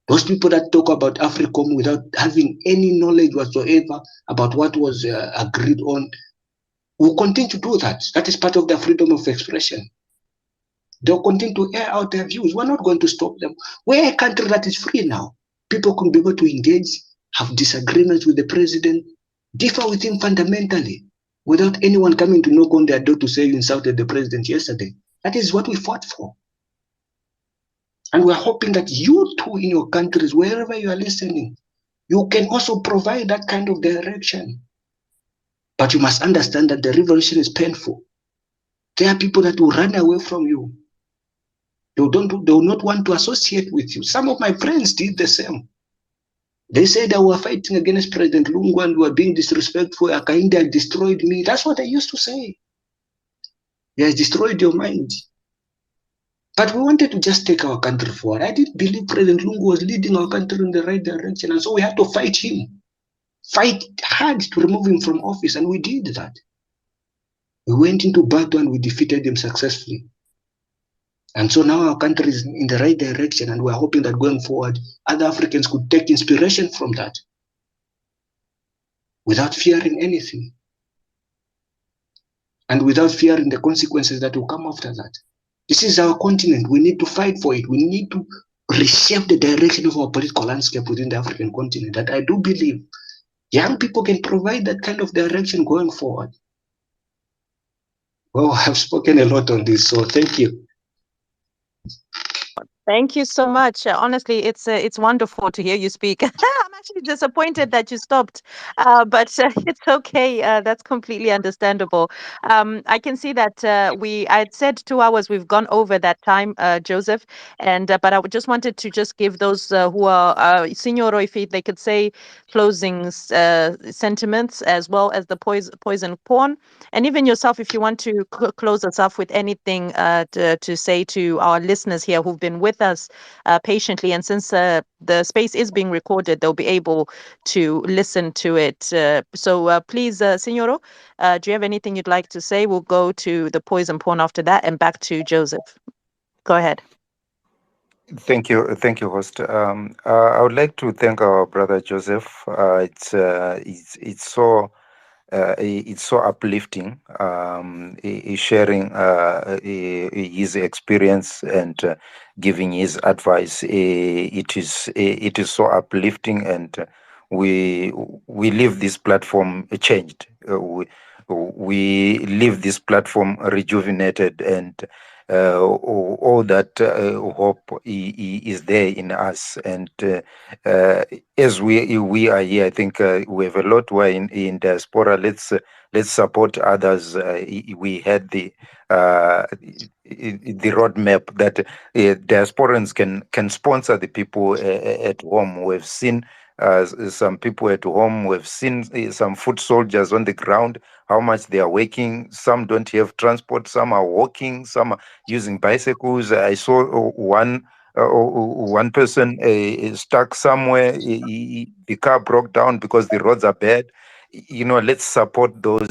Those people that talk about AFRICOM without having any knowledge whatsoever about what was agreed on, will continue to do that. That is part of their freedom of expression. They'll continue to air out their views. We're not going to stop them. We're a country that is free now. People can be able to engage, have disagreements with the president, differ with him fundamentally, without anyone coming to knock on their door to say you insulted the president yesterday. That is what we fought for. And we're hoping that you too in your countries, wherever you are listening, you can also provide that kind of direction. But you must understand that the revolution is painful. There are people that will run away from you. They will not want to associate with you. Some of my friends did the same. They said they were fighting against President Lungu and were being disrespectful. Akainde destroyed me. That's what I used to say. He has destroyed your mind. But we wanted to just take our country forward. I didn't believe President Lungu was leading our country in the right direction. And so we had to fight him. Fight hard to remove him from office. And we did that. We went into battle and we defeated him successfully. And so now our country is in the right direction, and we're hoping that going forward, other Africans could take inspiration from that without fearing anything and without fearing the consequences that will come after that. This is our continent. We need to fight for it. We need to reshape the direction of our political landscape within the African continent. That I do believe young people can provide that kind of direction going forward. Well, I've spoken a lot on this, so thank you. Thank you so much. Honestly, it's wonderful to hear you speak. I'm actually disappointed that you stopped, but it's okay. That's completely understandable. I can see that I had said 2 hours. We've gone over that time, Joseph, and but I just wanted to just give those who are Signoro, if they could say closing sentiments as well as the poison pawn, and even yourself, if you want to close us off with anything to say to our listeners here who've been with us patiently, and since the space is being recorded, they'll be able to listen to it. So please, Signoro, do you have anything you'd like to say? We'll go to the poison pawn after that and back to Joseph. Go ahead. Thank you, host. I would like to thank our brother Joseph. It's so uplifting. He's sharing his experience and giving his advice. It is so uplifting, and we leave this platform changed. We leave this platform rejuvenated, and all that hope is there in us. And as we are here, I think we have a lot where in diaspora. Let's support others. We had the roadmap that diasporans can sponsor the people at home. We've seen some people at home. We've seen some foot soldiers on the ground, how much they are working. Some don't have transport, some are walking, some are using bicycles. I saw one person stuck somewhere. The car broke down because the roads are bad. Let's support those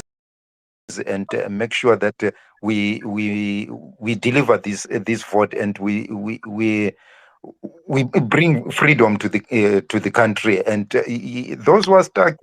and make sure that we deliver this vote, and we bring freedom to the country. And those who are stuck,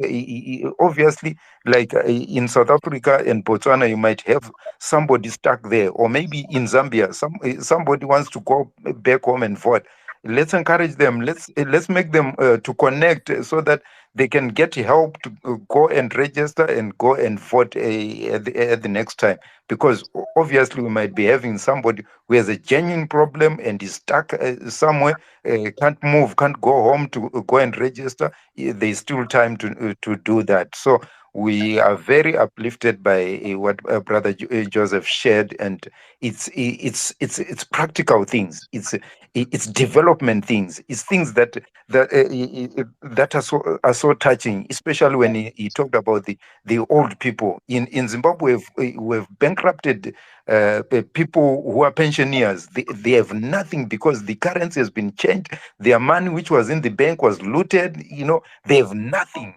obviously, like in South Africa and Botswana, you might have somebody stuck there, or maybe in Zambia, somebody wants to go back home and vote. Let's encourage them. Let's make them to connect so that they can get help to go and register and go and vote at the next time. Because obviously we might be having somebody who has a genuine problem and is stuck somewhere, can't move, can't go home to go and register. There's still time to do that. So we are very uplifted by what Brother Joseph shared, and it's practical things. It's development things. It's things that are so touching, especially when he talked about the old people in Zimbabwe. We've bankrupted people who are pensioners. They have nothing because the currency has been changed. Their money, which was in the bank, was looted. They have nothing.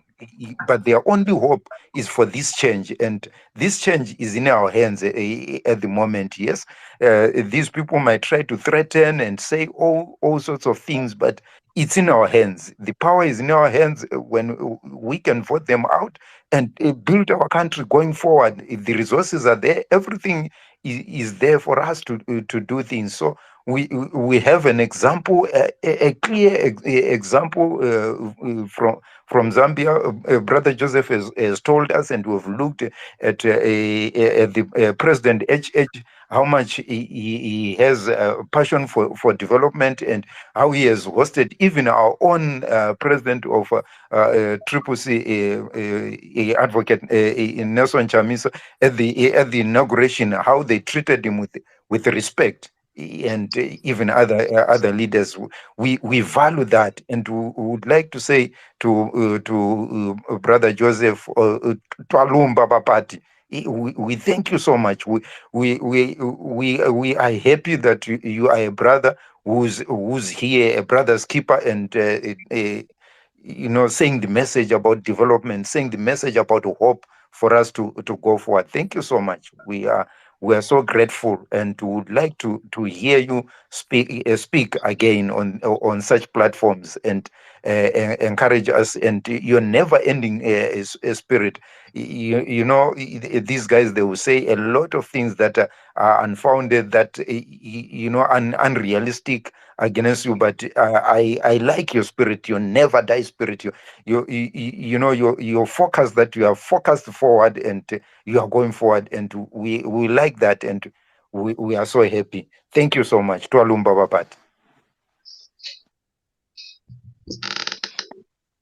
But their only hope is for this change, and this change is in our hands at the moment. Yes, these people might try to threaten and say all sorts of things, but it's in our hands. The power is in our hands when we can vote them out and build our country going forward. If the resources are there, everything is there for us to do things. So we have an example, a clear example from Zambia. Brother Joseph has told us, and we've looked at the President HH, how much he has a passion for development, and how he has hosted even our own president of CCC, advocate Nelson Chamisa, at the inauguration, how they treated him with respect. And even other leaders, we value that, and we would like to say to Brother Joseph, Twalumba Bapati, we thank you so much. We are happy that you are a brother who's here, a brother's keeper, and saying the message about development, saying the message about hope for us to go forward. Thank you so much. We are so grateful, and would like to hear you speak again on such platforms, and encourage us, and your never ending spirit. These guys, they will say a lot of things that are unfounded, that unrealistic against you, but I like your spirit, your never die spirit, your focus, that you are focused forward, and you are going forward, and we like that, and we are so happy. Thank you so much. Twalumba Bapat.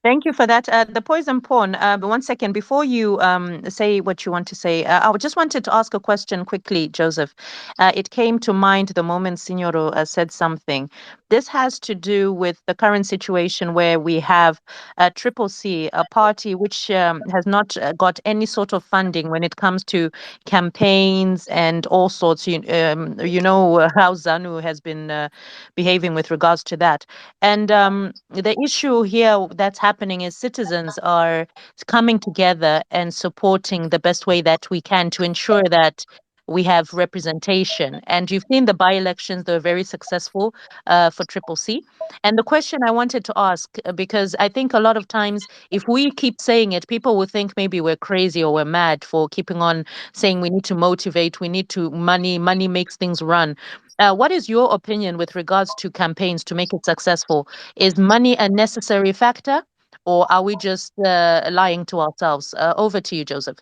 Thank you for that. The poison pawn. But 1 second before you say what you want to say, I just wanted to ask a question quickly, Joseph. It came to mind the moment Signoro said something. This has to do with the current situation where we have CCC, a party which has not got any sort of funding when it comes to campaigns and all sorts. How Zanu has been behaving with regards to that. And the issue here that's happening is citizens are coming together and supporting the best way that we can to ensure that we have representation. And you've seen the by-elections, they're very successful for CCC. And the question I wanted to ask, because I think a lot of times if we keep saying it, people will think maybe we're crazy or we're mad for keeping on saying we need to motivate, we need to money makes things run. What is your opinion with regards to campaigns to make it successful? Is money a necessary factor, or are we just lying to ourselves? Over to you, Joseph.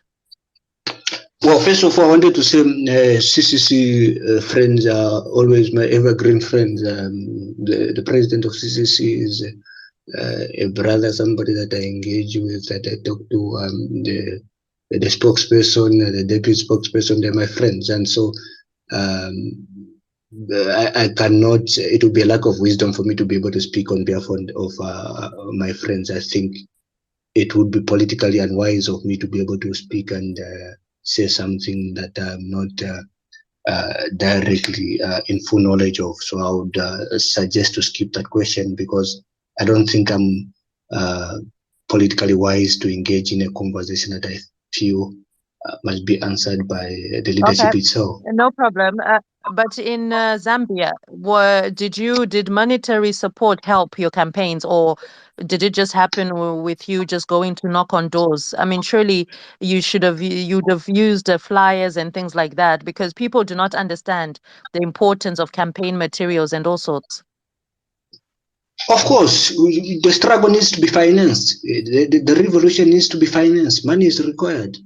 Well, first of all, I wanted to say CCC friends are always my evergreen friends. The president of CCC is a brother, somebody that I engage with, that I talk to. The spokesperson, the deputy spokesperson, they're my friends. And so I cannot, it would be a lack of wisdom for me to be able to speak on behalf of my friends. I think it would be politically unwise of me to be able to speak and say something that I'm not directly in full knowledge of. So I would suggest to skip that question, because I don't think I'm politically wise to engage in a conversation that I feel must be answered by the leadership itself. No problem. But in Zambia, did monetary support help your campaigns, or did it just happen with you just going to knock on doors? I mean, surely you'd have used flyers and things like that, because people do not understand the importance of campaign materials and all sorts. Of course, the struggle needs to be financed. The revolution needs to be financed. Money is required.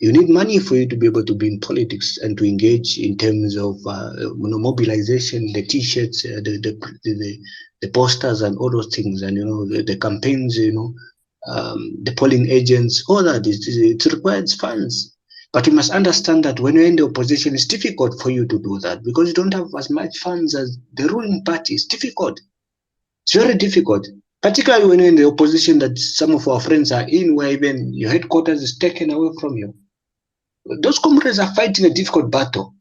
You need money for you to be able to be in politics and to engage in terms of mobilization, the T-shirts, the posters, and all those things, and the campaigns, the polling agents, all that. It requires funds. But you must understand that when you're in the opposition, it's difficult for you to do that, because you don't have as much funds as the ruling party. It's difficult. It's very difficult, particularly when you're in the opposition that some of our friends are in, where even your headquarters is taken away from you. Those comrades are fighting a difficult battle.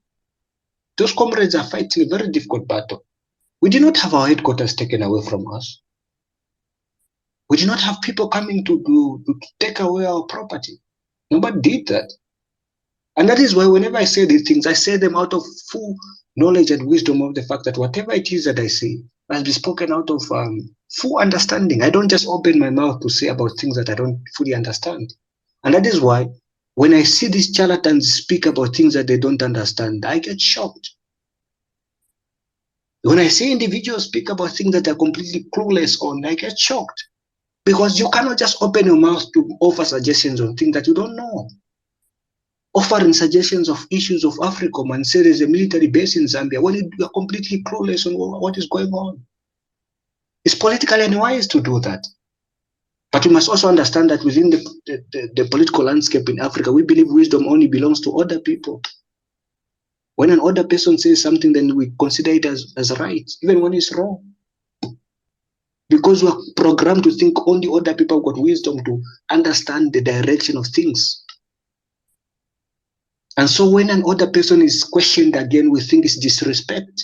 Those comrades are fighting a very difficult battle. We did not have our headquarters taken away from us. We did not have people coming to take away our property. Nobody did that. And that is why whenever I say these things, I say them out of full knowledge and wisdom of the fact that whatever it is that I say must be spoken out of full understanding. I don't just open my mouth to say about things that I don't fully understand. And that is why when I see these charlatans speak about things that they don't understand, I get shocked. When I see individuals speak about things that they're completely clueless on, I get shocked. Because you cannot just open your mouth to offer suggestions on things that you don't know. Offering suggestions of issues of AFRICOM and say there's a military base in Zambia when you are completely clueless on what is going on. It's politically unwise to do that. But you must also understand that within the political landscape in Africa, we believe wisdom only belongs to other people. When an other person says something, then we consider it as right, even when it's wrong. Because we are programmed to think only other people have got wisdom to understand the direction of things. And so when an other person is questioned again, we think it's disrespect.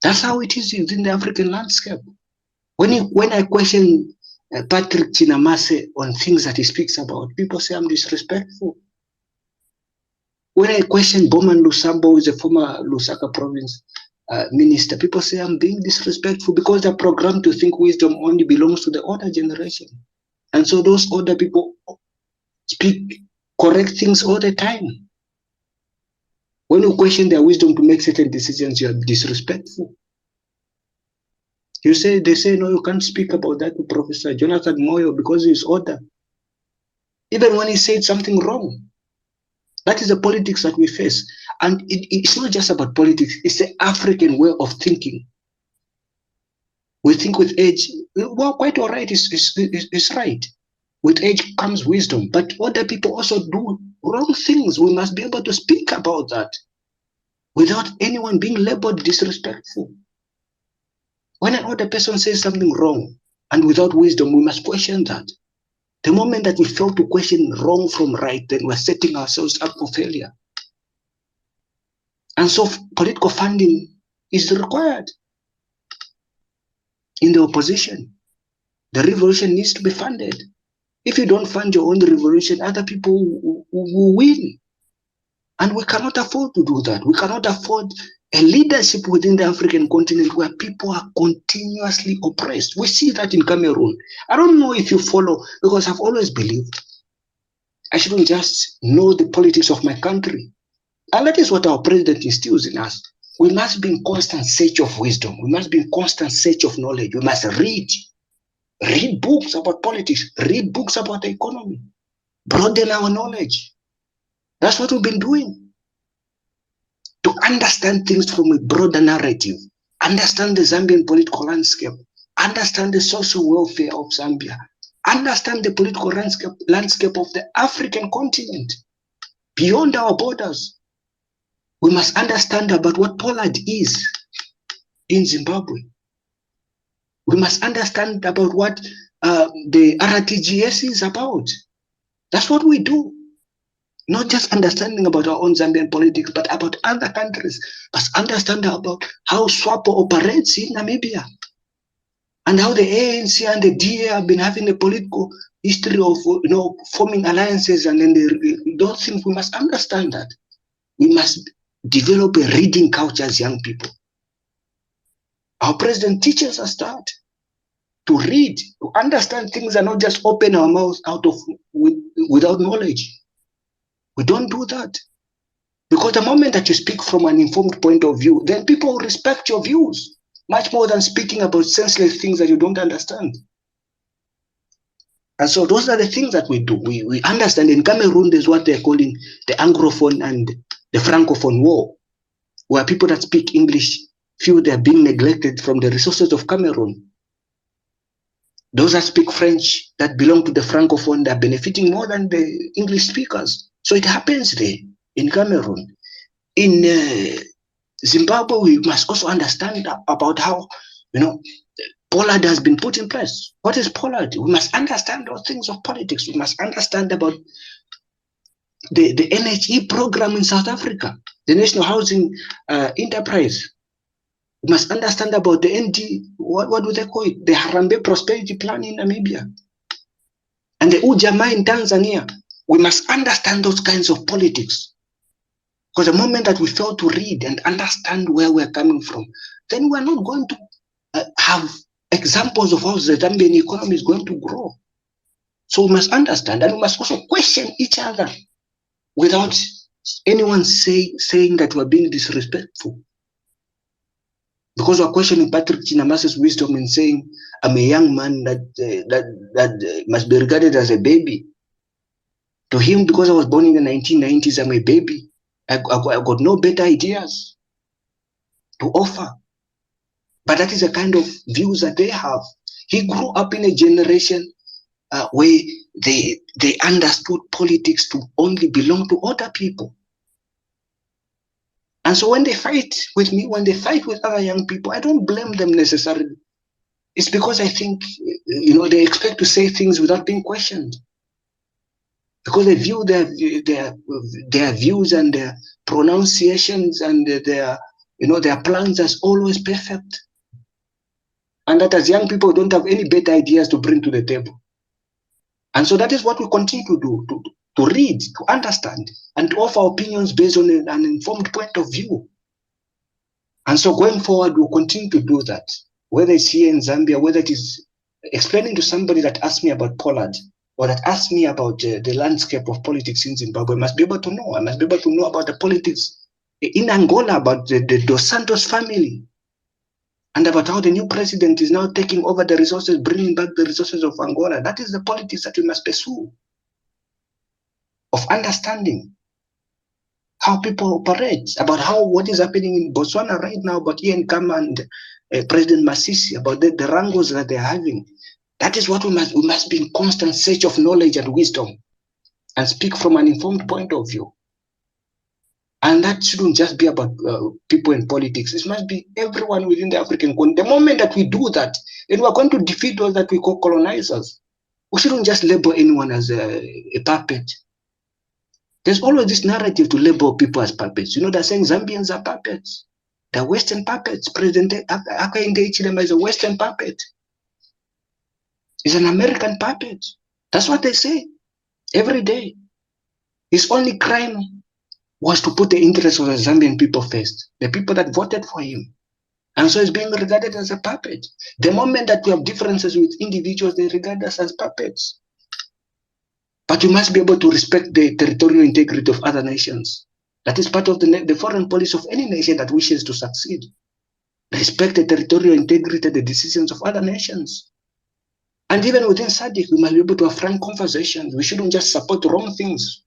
That's how it is within the African landscape. When I question Patrick Chinamase on things that he speaks about, people say I'm disrespectful. When I question Bowman Lusambo, who is a former Lusaka province minister, people say I'm being disrespectful, because they're programmed to think wisdom only belongs to the older generation. And so those older people speak correct things all the time. When you question their wisdom to make certain decisions, you are disrespectful. They say, no, you can't speak about that to Professor Jonathan Moyo because he's older. Even when he said something wrong. That is the politics that we face. And it's not just about politics, it's the African way of thinking. We think with age, well, quite all right, it's right. With age comes wisdom, but other people also do wrong things. We must be able to speak about that without anyone being labeled disrespectful. When another person says something wrong and without wisdom, we must question that. The moment that we fail to question wrong from right, then we're setting ourselves up for failure. And so political funding is required in the opposition. The revolution needs to be funded. If you don't fund your own revolution, other people will win. And we cannot afford to do that. We cannot afford a leadership within the African continent where people are continuously oppressed. We see that in Cameroon. I don't know if you follow, because I've always believed I shouldn't just know the politics of my country. And that is what our president instills in us. We must be in constant search of wisdom. We must be in constant search of knowledge. We must read books about politics, read books about the economy, broaden our knowledge. That's what we've been doing. To understand things from a broader narrative, understand the Zambian political landscape, understand the social welfare of Zambia, understand the political landscape of the African continent, beyond our borders. We must understand about what Pollard is in Zimbabwe. We must understand about what the RTGS is about. That's what we do. Not just understanding about our own Zambian politics, but about other countries. But understand about how SWAPO operates in Namibia, and how the ANC and the DA have been having a political history of forming alliances, and then those things. We must understand that. We must develop a reading culture as young people. Our president teaches us that. To read, to understand things, and not just open our mouths without knowledge. We don't do that. Because the moment that you speak from an informed point of view, then people will respect your views much more than speaking about senseless things that you don't understand. And so those are the things that we do. We understand. In Cameroon, there's what they're calling the Anglophone and the Francophone war, where people that speak English feel they're being neglected from the resources of Cameroon. Those that speak French, that belong to the Francophone, they're benefiting more than the English speakers. So it happens there in Cameroon. In Zimbabwe, we must also understand about how, Pollard has been put in place. What is Pollard? We must understand those things of politics. We must understand about the NHE program in South Africa, the National Housing Enterprise. We must understand about the ND, what do they call it? The Harambee Prosperity Plan in Namibia. And the Ujamaa in Tanzania. We must understand those kinds of politics. Because the moment that we fail to read and understand where we're coming from, then we're not going to have examples of how the Zambian economy is going to grow. So we must understand, and we must also question each other without anyone saying that we're being disrespectful. Because we're questioning Patrick Chinamasa's wisdom in saying, I'm a young man that must be regarded as a baby. To him, because I was born in the 1990s, I'm a baby. I got no better ideas to offer. But that is the kind of views that they have. He grew up in a generation where they understood politics to only belong to other people. And so when they fight with me, when they fight with other young people, I don't blame them necessarily. It's because I think, they expect to say things without being questioned. Because they view their views and their pronunciations and their plans as always perfect. And that as young people don't have any better ideas to bring to the table. And so that is what we continue to do, to read, to understand, and to offer opinions based on an informed point of view. And so going forward, we'll continue to do that. Whether it's here in Zambia, whether it is explaining to somebody that asks me about Pollard, or that asks me about the landscape of politics in Zimbabwe, I must be able to know. I must be able to know about the politics in Angola, about the Dos Santos family, and about how the new president is now taking over the resources, bringing back the resources of Angola. That is the politics that we must pursue, of understanding how people operate, about what is happening in Botswana right now, about Ian Khama and President Masisi, about the wrangles that they're having. That is what we must be in constant search of knowledge and wisdom, and speak from an informed point of view. And that shouldn't just be about people in politics. It must be everyone within the African continent. The moment that we do that, then we're going to defeat those that we call colonizers. We shouldn't just label anyone as a puppet. There's always this narrative to label people as puppets. They're saying Zambians are puppets. They're Western puppets. President Hakainde Hichilema is a Western puppet. He's an American puppet. That's what they say every day. His only crime was to put the interests of the Zambian people first, the people that voted for him. And so he's being regarded as a puppet. The moment that we have differences with individuals, they regard us as puppets. But you must be able to respect the territorial integrity of other nations. That is part of the foreign policy of any nation that wishes to succeed. Respect the territorial integrity, the decisions of other nations. And even within SADC, we must be able to have frank conversations. We shouldn't just support wrong things.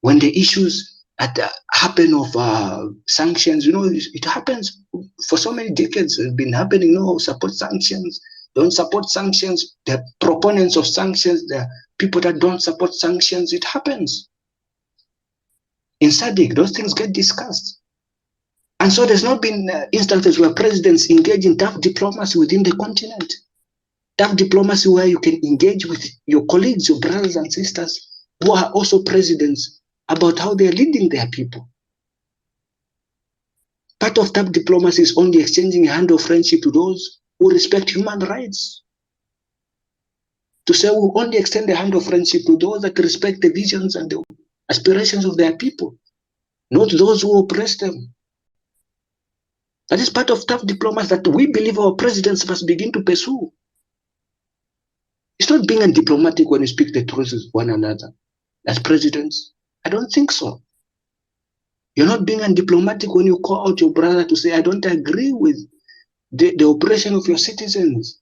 When the issues happen of sanctions, it happens for so many decades. It's been happening. No, support sanctions, don't support sanctions. The proponents of sanctions, the people that don't support sanctions, it happens. In SADC, those things get discussed. And so there's not been instances where presidents engage in tough diplomacy within the continent. Tough diplomacy where you can engage with your colleagues, your brothers and sisters who are also presidents about how they're leading their people. Part of tough diplomacy is only exchanging a hand of friendship to those who respect human rights. To say we only extend a hand of friendship to those that respect the visions and the aspirations of their people, not those who oppress them. That is part of tough diplomacy that we believe our presidents must begin to pursue. It's not being diplomatic when you speak the truth with one another. As presidents, I don't think so. You're not being diplomatic when you call out your brother to say, I don't agree with the oppression of your citizens.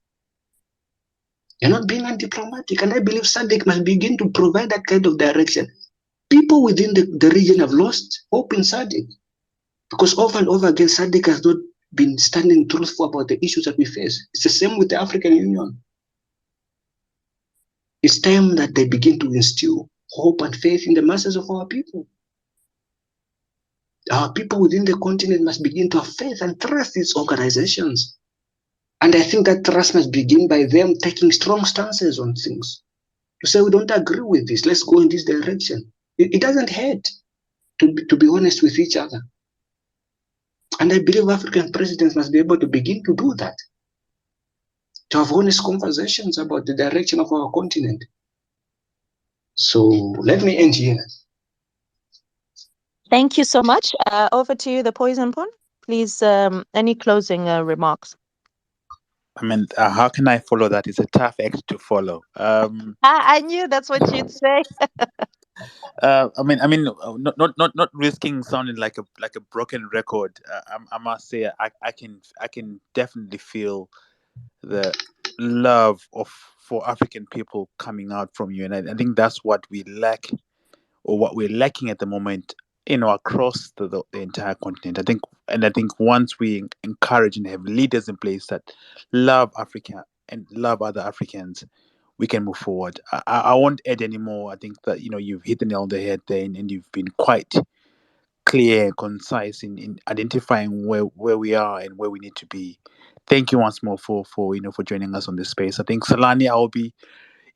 You're not being diplomatic. And I believe SADC must begin to provide that kind of direction. People within the region have lost hope in SADC because over and over again, SADC has not been standing truthful about the issues that we face. It's the same with the African Union. It's time that they begin to instill hope and faith in the masses of our people. Our people within the continent must begin to have faith and trust these organizations. And I think that trust must begin by them taking strong stances on things. To say, we don't agree with this, let's go in this direction. It doesn't hurt to be honest with each other. And I believe African presidents must be able to begin to do that. To have honest conversations about the direction of our continent. So let me end here. Thank you so much. Over to you, the Poison Pond. Please, any closing remarks? I mean, how can I follow that? It's a tough act to follow. I knew that's what you'd say. Not risking sounding like a broken record. I must say, I can definitely feel the love for African people coming out from you, and I think that's what we lack, or what we're lacking at the moment, across the entire continent. I think once we encourage and have leaders in place that love Africa and love other Africans, we can move forward. I won't add any more. I think that you've hit the nail on the head there, and you've been quite clear and concise in identifying where we are and where we need to be. Thank you once more for joining us on this space. I think Salani, I'll be,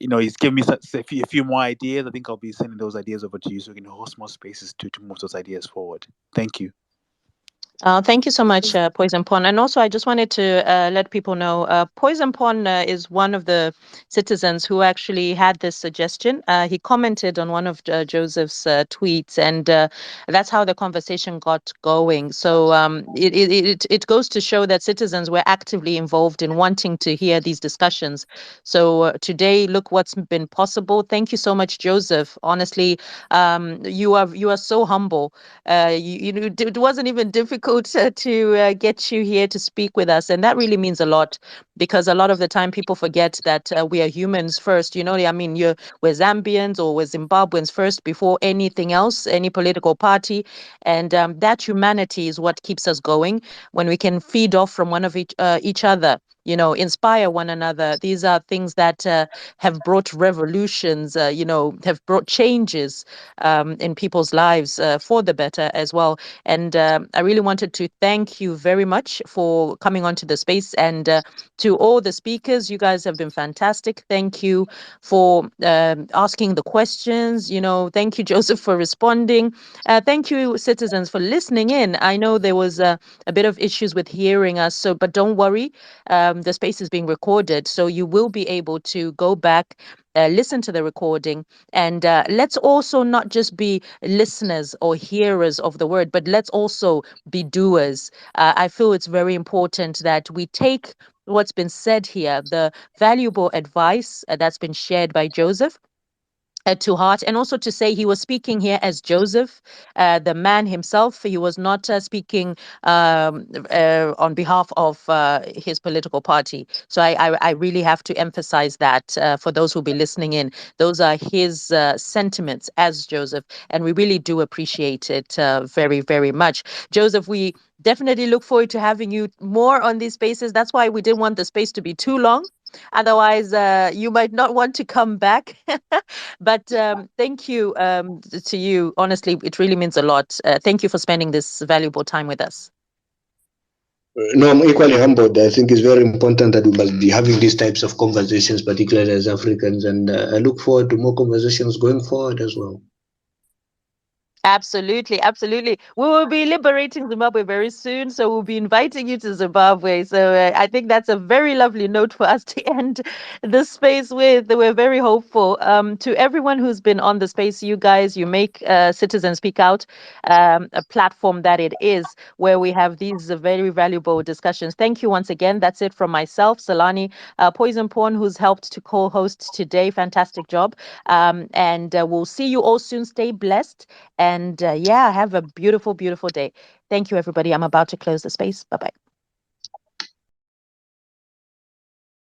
he's given me a few more ideas. I think I'll be sending those ideas over to you so we can host more spaces to move those ideas forward. Thank you. Thank you so much, Poison Pond. And also, I just wanted to let people know, Poison Pond is one of the citizens who actually had this suggestion. He commented on one of Joseph's tweets, and that's how the conversation got going. So it goes to show that citizens were actively involved in wanting to hear these discussions. So today, look what's been possible. Thank you so much, Joseph. Honestly, you are so humble. It wasn't even difficult to get you here to speak with us, and that really means a lot, because a lot of the time people forget that we are humans first. We're Zambians or we're Zimbabweans first before anything else, any political party, and that humanity is what keeps us going. When we can feed off from one of each other, inspire one another. These are things that have brought revolutions, have brought changes in people's lives for the better as well. And I really wanted to thank you very much for coming onto the space, and to all the speakers. You guys have been fantastic. Thank you for asking the questions. Thank you, Joseph, for responding. Thank you, citizens, for listening in. I know there was a bit of issues with hearing us, but don't worry. The space is being recorded, so you will be able to go back, listen to the recording, and let's also not just be listeners or hearers of the word, but let's also be doers. I feel it's very important that we take what's been said here, the valuable advice that's been shared by Joseph, to heart, and also to say he was speaking here as Joseph, the man himself. He was not speaking on behalf of his political party. So I really have to emphasize that for those who'll be listening in. Those are his sentiments as Joseph, and we really do appreciate it very, very much. Joseph, we definitely look forward to having you more on these spaces. That's why we didn't want the space to be too long. Otherwise, you might not want to come back. But thank you to you. Honestly, it really means a lot. Thank you for spending this valuable time with us. No, I'm equally humbled. I think it's very important that we must be having these types of conversations, particularly as Africans, and I look forward to more conversations going forward as well. Absolutely, absolutely. We will be liberating Zimbabwe very soon, so we'll be inviting you to Zimbabwe. So I think that's a very lovely note for us to end this space with. We're very hopeful. To everyone who's been on the space, you guys, you make Citizens Speak Out a platform that it is, where we have these very valuable discussions. Thank you once again. That's it from myself, Salani, Poison Pawn, who's helped to co-host today. Fantastic job. And we'll see you all soon. Stay blessed. And yeah, have a beautiful, beautiful day. Thank you, everybody. I'm about to close the space. Bye-bye.